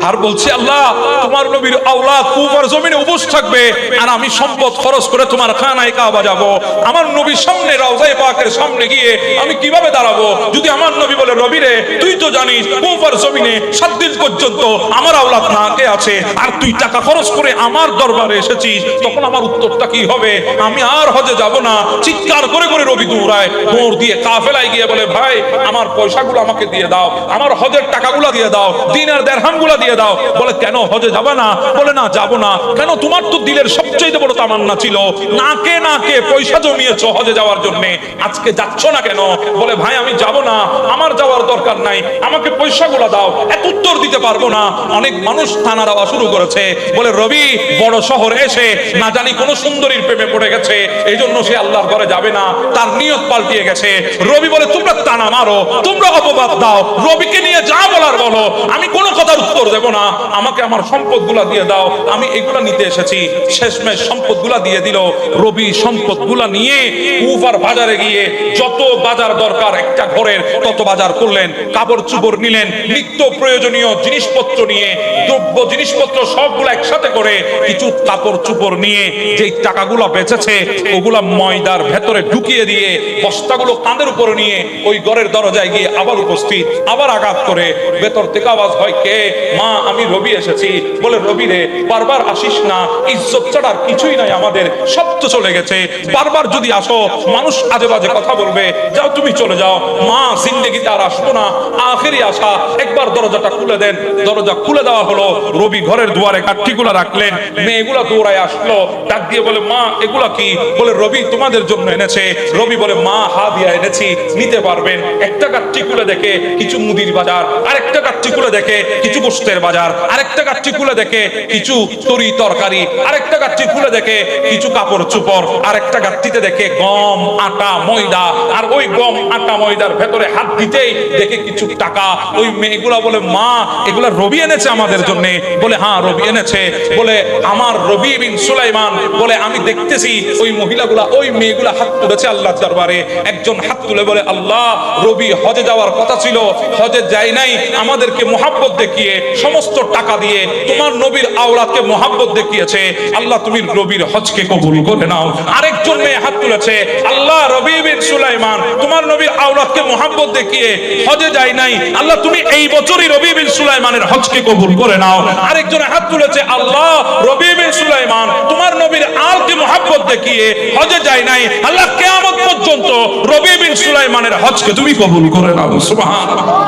আর বলছে, আল্লাহ, তোমার নবীর আওলাদ কুফার জমিনে উপোস থাকবে, আর আমি সম্পদ খরচ করে তোমার খানায় কাবা যাব। আমার নবীর সামনে, রওজায়ে পাকের সামনে গিয়ে আমি কিভাবে দাঁড়াবো? যদি আমার নবী বলে, রবি রে, তুই তো জানিস কুফার জমিনে 7 দিন পর্যন্ত আমার আওলাদ না কে আছে, আর তুই টাকা খরচ করে আমার দরবারে এসেছিস, তখন আমার উত্তরটা কি হবে? আমি আর হজে যাব না। চিৎকার করে করে রবি দৌড়ায়, দৌড় দিয়ে কাফেলায় গিয়ে বলে, ভাই, আমার পয়সাগুলো আমাকে দিয়ে দাও, আমার হজের টাকাগুলো দিয়ে দাও, দিনার দিরহামগুলো দিয়ে দাও। বলে, কেন হজে যাবে না? বলে, না, যাব না। কেন? তোমার তো দিলের সবচেয়ে বড় তামান্না ছিল, নাকে নাকে পয়সা জমিয়েছো হজে যাওয়ার জন্য, আজকে যাচ্ছ না কেন? বলে, ভাই, আমি যাব না, আমার যাওয়ার দরকার নাই, আমাকে পয়সাগুলো দাও। এত উত্তর দিতে পারবো না। অনেক মানুষ থানা দেওয়া শুরু করেছে। বলে, রবি বড় শহরে এসে না জানি কোন সুন্দরীর প্রেমে পড়ে গেছে, এই জন্য সে আল্লাহর ঘরে যাবে না, তার নিয়ত পাল্টিয়ে গেছে। রবি বলে, তোমরা টানা মারো, তোমরা অপবাদ দাও, রবিকে নিয়ে যা বলার বলো, আমি কোনো কথার উত্তর দেব না। আমাকে আমার সম্পদগুলা দিয়ে দাও, আমি এগুলা নিতে এসেছি। শেষমেশ সম্পদগুলা দিয়ে দিল। রবি সম্পদগুলা নিয়ে কুফার বাজারে গিয়ে যত বাজার দরকার একটা ঘরের তত বাজার করলেন, কাপড় চোপড় নিলেন, নিত্য প্রয়োজনীয় জিনিসপত্র নিয়ে, দ্রব্য জিনিসপত্র সবগুলো একসাথে করে কিছু কাপড় চোপড় নিয়ে যেই টাকাগুলো বেঁচেছে ওগুলা ময়দার ভেতরে ঢুকিয়ে দিয়ে বস্তাগুলো কাঁধের উপরে নিয়ে ওই ঘরের দরজায় গিয়ে আবার উপস্থিত, আবার আঘাত করে। ভেতর থেকে আওয়াজ হয়, কে? মা, আমি রবি এসেছি। বলে, রবি রে, বারবার আসিস না, ইজ্জত ছাড়ার কিছুই নাই আমাদের, সব তো চলে গেছে। বারবার যদি আসো মানুষ আজে বাজে কথা বলবে, যাও তুমি চলে যাও। মা, জিন্দেগিতে আর আসবো না, আখেরি আশা, একবার দরজাটা খুলে দেন। দরজা খুলে দেওয়া হলো। রবি ঘরের দুয়ারে কাঠিগুলা রাখলেন, মেয়েগুলা দৌড়ায় আসলো, ডাক দিয়ে বলে, মা, এগুলা কি? বলে, রবি তোমাদের জন্য এনেছে। রবি বলে, মা, হা দিয়া এনেছি, নিতে পারবেন। একটা কাঠি খুলে দেখে কিছু মুদির বাজার, আরেকটা কাঠি খুলে দেখে কিছু গোশতের বাজার, আরেকটা কাঠি খুলে দেখে কিছু তরি তরকারি, আরেকটা কাঠি খুলে দেখে কিছু কাপড় চোপড়, আরেকটা কাঠিতে দেখে গম, আটা, ময়দা, আর ওই গম, আটা, ময়দার ভেতরে হাত দিতেই দেখে কিছু টাকা। ওই মেয়েগুলা বলে, মা, এগুলা রবি এনেছে আমাদের জন্য। বলে, হ্যাঁ, রবি এনেছে। বলে, আমার রবি বিন সুলাইমান। বলে, আমি দেখতেছি ওই মহিলাগুলা, ওই মেয়েগুলা হাত তুলেছে আল্লাহর দরবারে। একজন হাত তুলে বলে, আল্লাহ, রবি হজে যাওয়ার কথা ছিল, হজে যায় নাই, আমাদেরকে মোহাব্বত দেখিয়ে সমস্ত টাকা দিয়ে তোমার নবীর আওলাদকে মোহাব্বত দেখিয়েছে। আল্লাহ, তুমি রবির হজকে কবুল করে নাও। আরেকজন মেয়ে হাত তুলেছে, আল্লাহ, রবি বিন সুলাইমান তোমার নবীর আওলাদকে মোহাব্বত দেখিয়ে হজে যায় নাই, আল্লাহ, তুমি এই বছরই রবি বিন সুলাইমানের হজকে কবুল করে নাও। আরেকজন হাত তুলেছে, আল্লাহ, রবি বিন সুলাইমান তোমার নবীর আলকে মোহাব্বত দেখিয়ে হজে যায় নাই, আল্লাহ, কিয়ামত পর্যন্ত রবি বিন সুলাইমানের হজকে তুমি কবুল করে নাও। সুবহানাল্লাহ।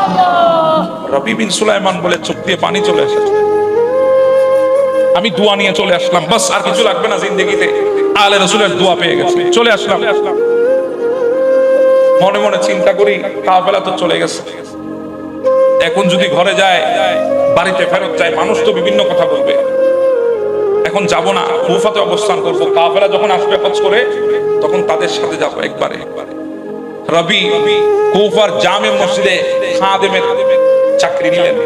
রবি বিন সুলাইমান বলে চোখ দিয়ে পানি চলে এসেছে। আমি দোয়া নিয়ে চলে আসলাম, বাস আর কিছু লাগবে না জিন্দেগিতে, আলে রাসূলের দোয়া পেয়ে গেছে, চলে আসলাম। মনে মনে চিন্তা করি, কাফেলা তো চলে গেছে, এখন যদি ঘরে যায়, বাড়িতে ফেরত যায়, মানুষ তো বিভিন্ন কথা বলবে। এখন যাব না, কুফাতে অবস্থান করবো। কাফেলা যখন আসবে হজ করে, তখন তাদের সাথে যাবো একবারে। রবি কুফার জামে মসজিদে খাদেমের চাকরি নিলেন,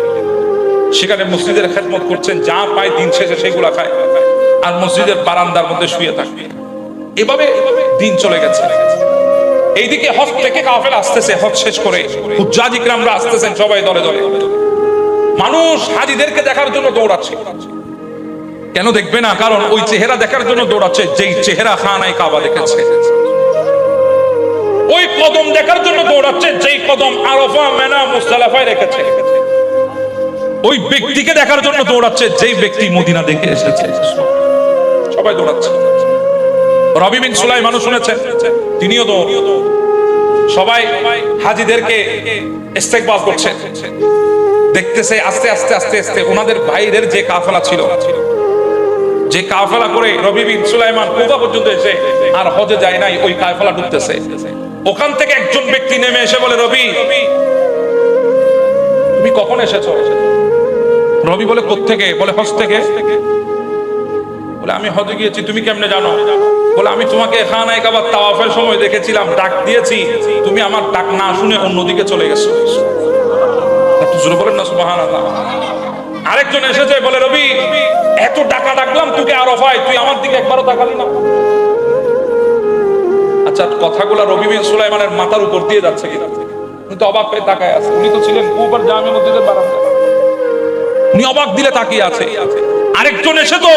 সেখানে মসজিদের খেদমত করছেন, যা পায় দিন শেষে সেগুলা খায় আর মসজিদের বারান্দার মধ্যে শুয়ে থাকবে। এভাবে দিন চলে গেছে। এইদিকে হজ থেকে কাফেলা আসতেছে, হজ শেষ করে হুজ্জাজ ইকরামরা আসতেছেন সবাই দলে দলে। মানুষ হাজিদেরকে দেখার জন্য দৌড়াচ্ছে। কেন দেখবে না? কারণ ওই চেহারা দেখার জন্য দৌড়াচ্ছে যেই চেহারা খানায়ে কাবা দেখেছে। ওই কদম দেখার জন্য দৌড়াচ্ছে যেই কদম আরাফা, মিনা, মুজদালিফায় রেখেছে। ওই ব্যক্তিকে দেখার জন্য দৌড়াচ্ছে যেই ব্যক্তি মদিনা দেখে এসেছে। সবাই দৌড়াচ্ছে। রবি বিন সুলাইমান শুনেছেন, তিনিও দৌড়। সবাই হাজিদেরকে ইস্তেকবাল করছে, দেখতেছে আস্তে আস্তে আস্তে আস্তে ওনাদের ভাইদের যে কাফেলা ছিল, যে কাফেলা করে রবি বিন সুলাইমান কুফা পর্যন্ত এসে আর হজে যায় নাই, ওই কাফেলা ঢুকতেছে। ওখান থেকে একজন ব্যক্তি নেমে এসে বলে, রবি তুমি কখন এসেছো? রবি বলে, কোত্থেকে? বলে, হজ থেকে। বলে, আমি হজে গিয়েছি। তুমি কেমনে জানো? বলে, আমি তোমাকে খানায়ে কাবা তাওয়াফের সময় দেখেছিলাম, ডাক দিয়েছি, তুমি আমার ডাক না শুনে অন্যদিকে চলে গেছো। একটু জোরে বলেন না সুবহানাল্লাহ। আরেকজন এসেছে, বলে, রবি এত ডাকা ডাকলাম তোকে আরাফায়, তুই আমার দিকে একবারও তাকালি না। আচ্ছা, কথাগুলা রবি বিন সুলাইমানের মাথার উপর দিয়ে যাচ্ছে কিনা? উনি তো অবাক হয়ে তাকায় আছে। উনি তো ছিলেন কুফার জামে মসজিদের বারান্দায়। উনি অবাক দিলে তাকিয়ে আছে। আরেকজন এসে তো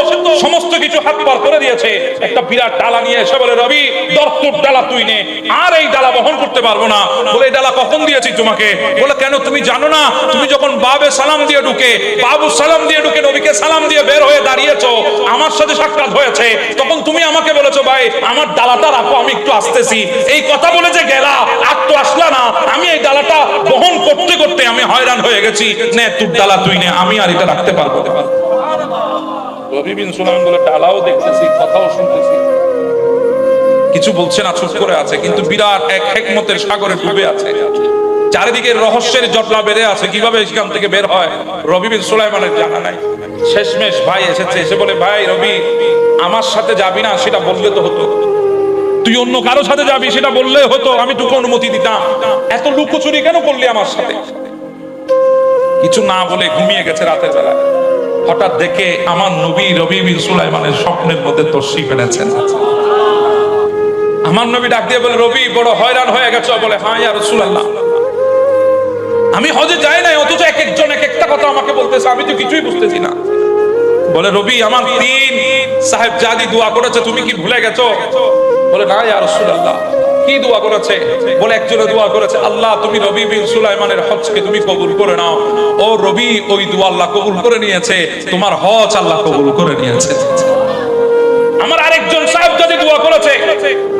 সমস্ত কিছু হাত পার করে দিয়েছে, একটা বিরাট ডালা নিয়ে এসে বলে, রবি দরতুর ডালা তুই নে, আর এই ডালা বহন করতে পারবো না। বলে, এই ডালা কখন দিয়েছি তোমাকে? বলে, কেন তুমি জানো না? তুমি যখন বাবে সালাম দিয়ে ঢুকে, বাবু সালাম দিয়ে ঢুকে নবীকে সালাম দিয়ে বের হয়ে দাঁড়িয়েছো, আমার সাথে সাক্ষাৎ হয়েছে, তখন তুমি আমাকে বলেছো, ভাই আমার ডালাটা রাখো, আমি একটু আসতেছি। এই কথা বলে যে গেলা, আর তো আসলা না। আমি এই ডালাটা বহন করতে করতে আমি হয়রান হয়ে গেছি। নে তোর ডালা তুই নে, আমি আর এটা রাখতে পারবো না। রবি বিন সুলাইমান বলে, ডালাও দেখতেছি, কথাও শুনতেছি, কিছু বলছে না, চুপ করে আছে, কিন্তু বিরাট এক হিকমতের সাগরে ডুবে আছে। চারিদিকে রহস্যের জটলা বেড়ে আছে, কিভাবে সেখান থেকে বের হয় রবি বিন সুলাইমানের জানা নাই। শেষমেশ ভাই এসেছে, এসে বলে, ভাই রবি আমার সাথে যাবি না সেটা বললে তো হতো, তুই অন্য কারো সাথে যাবি সেটা বললে হতো, আমি তোকে অনুমতি দিতাম, এত লুকোচুরি কেন করলি আমার সাথে? কিছু না বলে ঘুমিয়ে গেছে রাতের বেলা। হঠাৎ দেখে আমার নবী রবি বিন সুলাইমানের স্বপ্নের মধ্যে তশরিফ এনেছেন। আমার নবী ডাক দিয়ে বলে, রবি বড় হয়রান হয়ে গেছো? বলে, হ্যাঁ ইয়া রাসূলুল্লাহ, আমি হজে যাই নাই, অথচ এক একজন এক একটা কথা আমাকে বলতেছে, আমি তো কিছুই বুঝতেছি না। বলে, রবি আমার 3 সাহেবজাদি দোয়া করেছে, তুমি কি ভুলে গেছো? বলে, না ইয়া রাসূলুল্লাহ। কি দোয়া করেছে? বলে, একজনে দোয়া করেছে, আল্লাহ তুমি রবি বিন সুলাইমানের হজকে তুমি কবুল করে নাও। ও রবি, ওই দোয়া আল্লাহ কবুল করে নিয়েছে, তোমার হজ আল্লাহ কবুল করে নিয়েছে। আমার আরেকজন সাহেব যদি দোয়া করেছে,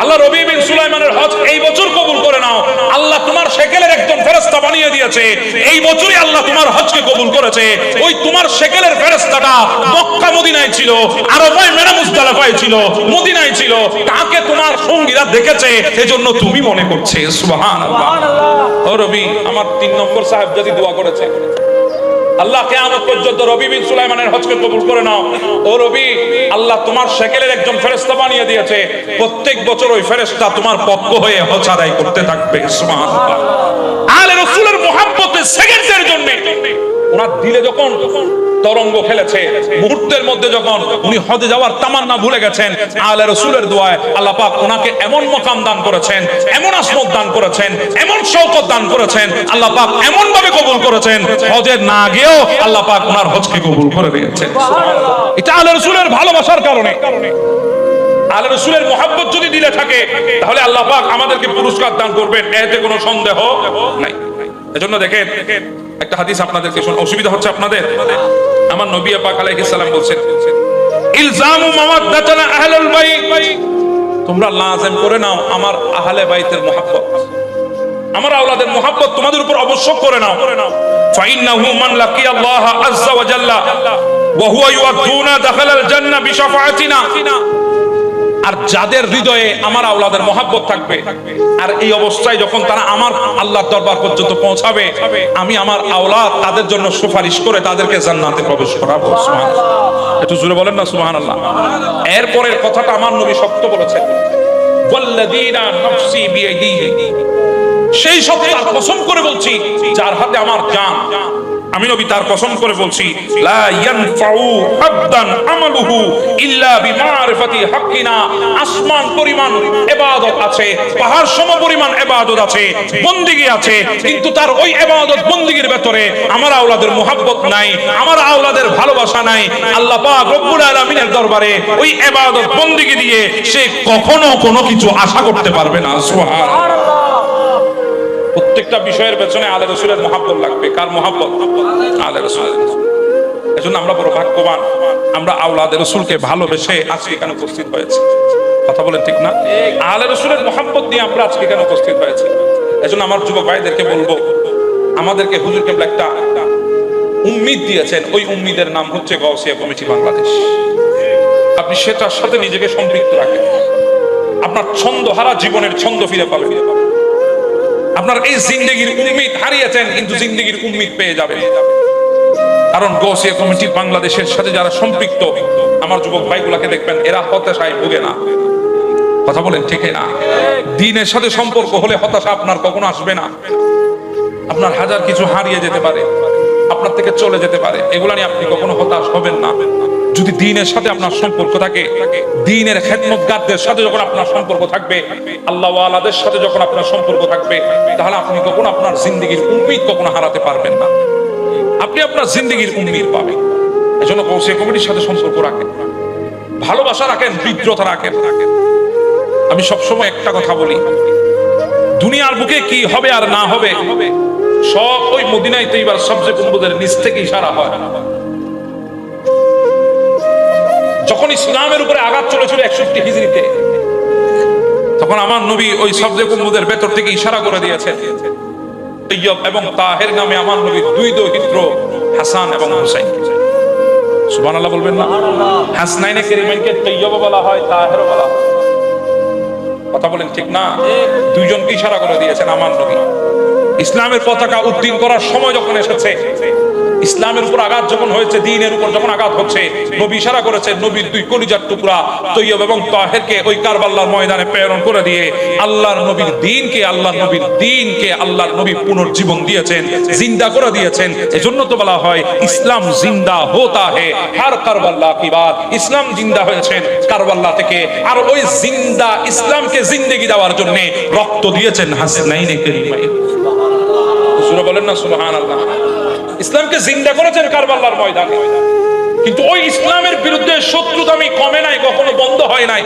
আল্লাহ রবি বিন সুলাইমানের হজ এই বছর কবুল করে নাও, আল্লাহ তোমার শেকেলের একজন ফেরেশতা বানিয়ে দিয়েছে, এই বছরই আল্লাহ তোমার হজকে কবুল করেছে। ওই তোমার শেকেলের ফেরেশতাটা মক্কা মদিনায় ছিল, আরাফায় মিনা মুজদালিফায় ছিল, মদিনায় ছিল, তাকে তোমার সঙ্গীরা দেখেছে, এজন্য তুমি মনে করছে। সুবহানাল্লাহ। ও রবি, আমার 3 নম্বর সাহেব যদি দোয়া করেছে, আল্লাহ কিয়ামত পর্যন্ত রবি বিন সুলাইমানের হজকে কবুল করে নাও। ও রবি, আল্লাহ তোমার শেকেলের একজন ফেরেশতা বানিয়ে দিয়েছে, প্রত্যেক বছর ওই ফেরেশতা তোমার পক্ষ হয়ে হজ আদায় করতে থাকবে। সুবহানাল্লাহ। আলে রাসূলের মুহাব্বতে সেকেন্ডের জন্য ওনার দিলে যখন তরঙ্গ খেলেছে, মুহূর্তের মধ্যে যখন উনি হজে যাওয়ার তামান্না ভুলে গেছেন, আলে রাসূলের দোয়ায় আল্লাহ পাক ওনাকে এমন মাকাম দান করেছেন, এমন আসমত দান করেছেন, এমন শওকত দান করেছেন, আল্লাহ পাক এমন ভাবে কবুল করেছেন, হজে না গিয়েও আল্লাহ পাক ওনার হজকে কবুল করে দিয়েছেন। এটা আলে রাসূলের ভালোবাসার কারণে। আলে রাসূলের মুহাব্বত যদি দিলে থাকে, তাহলে আল্লাহ পাক আমাদেরকে পুরস্কার দান করবেন, এতে কোনো সন্দেহ নাই। এজন্য দেখেন, একটা হাদিস আপনাদেরকে শুনে অসুবিধা হচ্ছে আপনাদের। আমার নবী পাক আলাইহিস সালাম বলেন, ইলজামু মাওয়াদ্দাতানা আহলুল বাইত, তোমরা লাজিম করে নাও আমার আহলে বাইতের মুহাব্বত, আমার আওলাদের মুহাব্বত তোমাদের উপর আবশ্যক করে নাও। ফাইন্নাহু মান লাকিয়াল্লাহ আযজা ওয়া জাল্লা ওয়া হুয়া ইউআদুনা দাখালাল জান্নাহ বিশাফাআতিনা। আর যাদের হৃদয়ে আমার আওলাদের মহব্বত থাকবে, আর এই অবস্থায় যখন তারা আমার আল্লাহর দরবার পর্যন্ত পৌঁছাবে, আমি আমার আওলাদ তাদের জন্য সুপারিশ করে তাদেরকে জান্নাতে প্রবেশ করাবো। সুবহানাল্লাহ। একটু জোরে বলেন না সুবহানাল্লাহ। এরপরের কথাটা আমার নবী শক্ত বলেছেন, ওয়াল্লাযীনা নাফসি বিয়াদিহি, সেই সত্তার কসম করে বলছি যার হাতে আমার জান, আমি নবী তার কসম করে বলছি, লা ইয়ানফাউ আবদান আমালুহু ইল্লা বিমারিফাতি হাক্কিনা। আসমান পরিমাণ ইবাদত আছে, পাহাড় সম পরিমাণ ইবাদত আছে, বندگی আছে, কিন্তু তার ওই ইবাদত বندگির ভিতরে আমার আওলাদের মুহাব্বত নাই, আমার আওলাদের ভালোবাসা নাই। আল্লাহ পাক রব্বুল আলামিনের দরবারে ওই ইবাদত বندگি দিয়ে সে কখনো কোনো কিছু আশা করতে পারবে না। সুবহানাল্লাহ। প্রত্যেকটা বিষয়ের পেছনে আলে রাসূলের মুহাব্বত লাগবে। কার মুহাব্বত? আলে রাসূলের। এজন্য আমরা বড় ভাগ্যবান, আমরা আওলাদে রাসূলকে ভালোবেসে আজকে এখানে উপস্থিত হয়েছি। কথা বলেন ঠিক না? আলে রাসূলের মুহাব্বত নিয়ে আমরা আজকে এখানে উপস্থিত হয়েছি। এজন্য আমার যুবক ভাইদেরকে বলবো, আমাদেরকে হুজুর কেবলা একটা উম্মিদ দিয়েছেন, ওই উম্মিদের নাম হচ্ছে গাউসিয়া কমিটি বাংলাদেশ। আপনি সেটার সাথে নিজেকে সম্পৃক্ত রাখেন, আপনার ছন্দহারা জীবনের ছন্দ ফিরে পাবেন। আপনার এই জিন্দেগির উম্মিদ হারিয়েছেন, কিন্তু জিন্দেগির উম্মিদ পেয়ে যাবেন। কারণ গাউসিয়া কমিটি বাংলাদেশের সাথে যারা সম্পৃক্ত, আমার যুবক ভাইগুলাকে দেখবেন এরা হতাশায় ভোগে না। কথা বলেন ঠিক না? দ্বীনের সাথে সম্পর্ক হলে হতাশা আপনার কখনো আসবে না। আপনার হাজার কিছু হারিয়ে যেতে পারে, আপনার থেকে চলে যেতে পারে, এগুলা নিয়ে আপনি কখনো হতাশ হবেন না। যদি দ্বীনের সাথে আপনার সম্পর্ক থাকে, দ্বীনের খেদমতগারদের সাথে যখন আপনার সম্পর্ক থাকবে, আল্লাহ ওয়ালাদের সাথে যখন আপনার সম্পর্ক থাকবে, তাহলে আপনি কখনো আপনার জিন্দেগির উম্মিদ কখনো হারাতে পারবেন না। আপনি আপনার জিন্দেগির উম্মিদ পাবেন। এজন্য গাউসিয়া কমিটির সাথে সম্পর্ক রাখেন, ভালোবাসা রাখেন, হৃদ্রতা রাখেন। আমি সবসময় একটা কথা বলি, দুনিয়ার বুকে কি হবে আর না হবে সব ওই মদিনায় তৈবার সবচেয়ে কুম্বদের নিচ থেকে ইশারা হয়। যখন ইসলামের উপরে আঘাত চলেছিল 61 হিজরিতে, তখন আমার নবী ওই সবচেয়ে কুম্বদের ভেতর থেকে ইশারা করে দিয়েছেন, তৈয়ব এবং তাহের নামে আমার নবী দুই দৌহিত্র হাসান এবং হুসাইন। সুবহানাল্লাহ বলবেন না? হাসনাইনে কারিমাইনকে তৈয়ব বলা হয়, তাহেরও বলা হয়। কথা বলেন ঠিক না? দুইজনকে ইশারা করে দিয়েছেন আমার নবী। ইসলামের পতাকা উত্তোলন করার সময় যখন এসেছে, ইসলামের উপর আঘাত যখন হয়েছে, দ্বীনের উপর যখন আঘাত হচ্ছে, নবী ইশারা করেছেন নবীর দুই কলিজার টুকরা তৈয়ব এবং তাহেরকে ওই কারবালার ময়দানে প্রেরণ করে দিয়ে আল্লাহর নবীর দ্বীনকে, আল্লাহর নবীর দ্বীনকে আল্লাহর নবী পুনর্জীবন দিয়েছেন, জিন্দা করে দিয়েছেন। এজন্য তো বলা হয় ইসলাম জিন্দা হোতা হে হর কারবালা কি বাত। ইসলাম জিন্দা হয়েছেন কারবালা থেকে, আর ওই জিন্দা ইসলামকে জিন্দেগি দেওয়ার জন্য রক্ত দিয়েছেন হাসনাইনে কারিমাইন। সুবহানাল্লাহ বলেন না? সুবহানাল্লাহ। ইসলামকে জিন্দা করেছেন কারবালার ময়দানে, কিন্তু ওই ইসলামের বিরুদ্ধে শত্রুতামি কমে নাই, কখনো বন্ধ হয় নাই,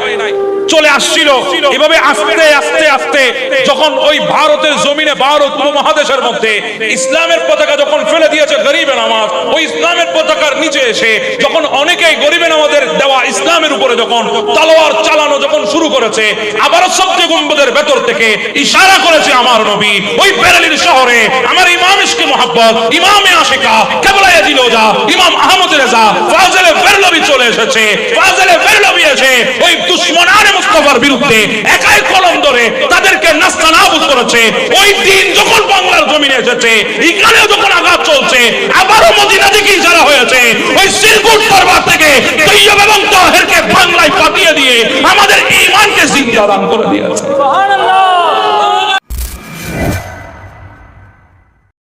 চলে আসছিল। এভাবে আস্তে আস্তে আস্তে যখন ওই ভারতের জমিনে, ভারত উপমহাদেশের মধ্যে ইসলামের পতাকা যখন ফেলে দিয়েছে গরিবে নামাজ, ওই ইসলামের পতাকার নিচে এসে যখন অনেকেই গরিবে নামাজের দেওয়া ইসলামের উপরে যখন তলোয়ার চালানো যখন শুরু করেছে, আবারও সবচেয়ে গুম্বদের ভেতর থেকে ইশারা করেছে আমার নবী ওই বেরেলির শহরে আমার ইমাম ইশকে মোহাব্বত, ইমামে আশিকা কেবলায়ে দিলোজা ইমাম আহমদ রেজা ফাজলে বেরলভী চলে এসেছে। ফাজলে বেরলভী এসে ওই দুশমনানে মুস্তাফার বিরুদ্ধে একাই কলম ধরে তাদেরকে নাস্তানাবুদ করেছে। ওই দিন যখন বাংলার জমিনে এসেছে, এখানে যখন আঘাত চলছে, আবারও মদিনা থেকে ইশারা হয়েছে ওই সিরকুট দরবার থেকে তৈয়ব এবং তাহেরকে বাংলায় পাঠিয়ে দিয়ে আমাদের ঈমানকে জিন্দা দান করে দিয়েছে।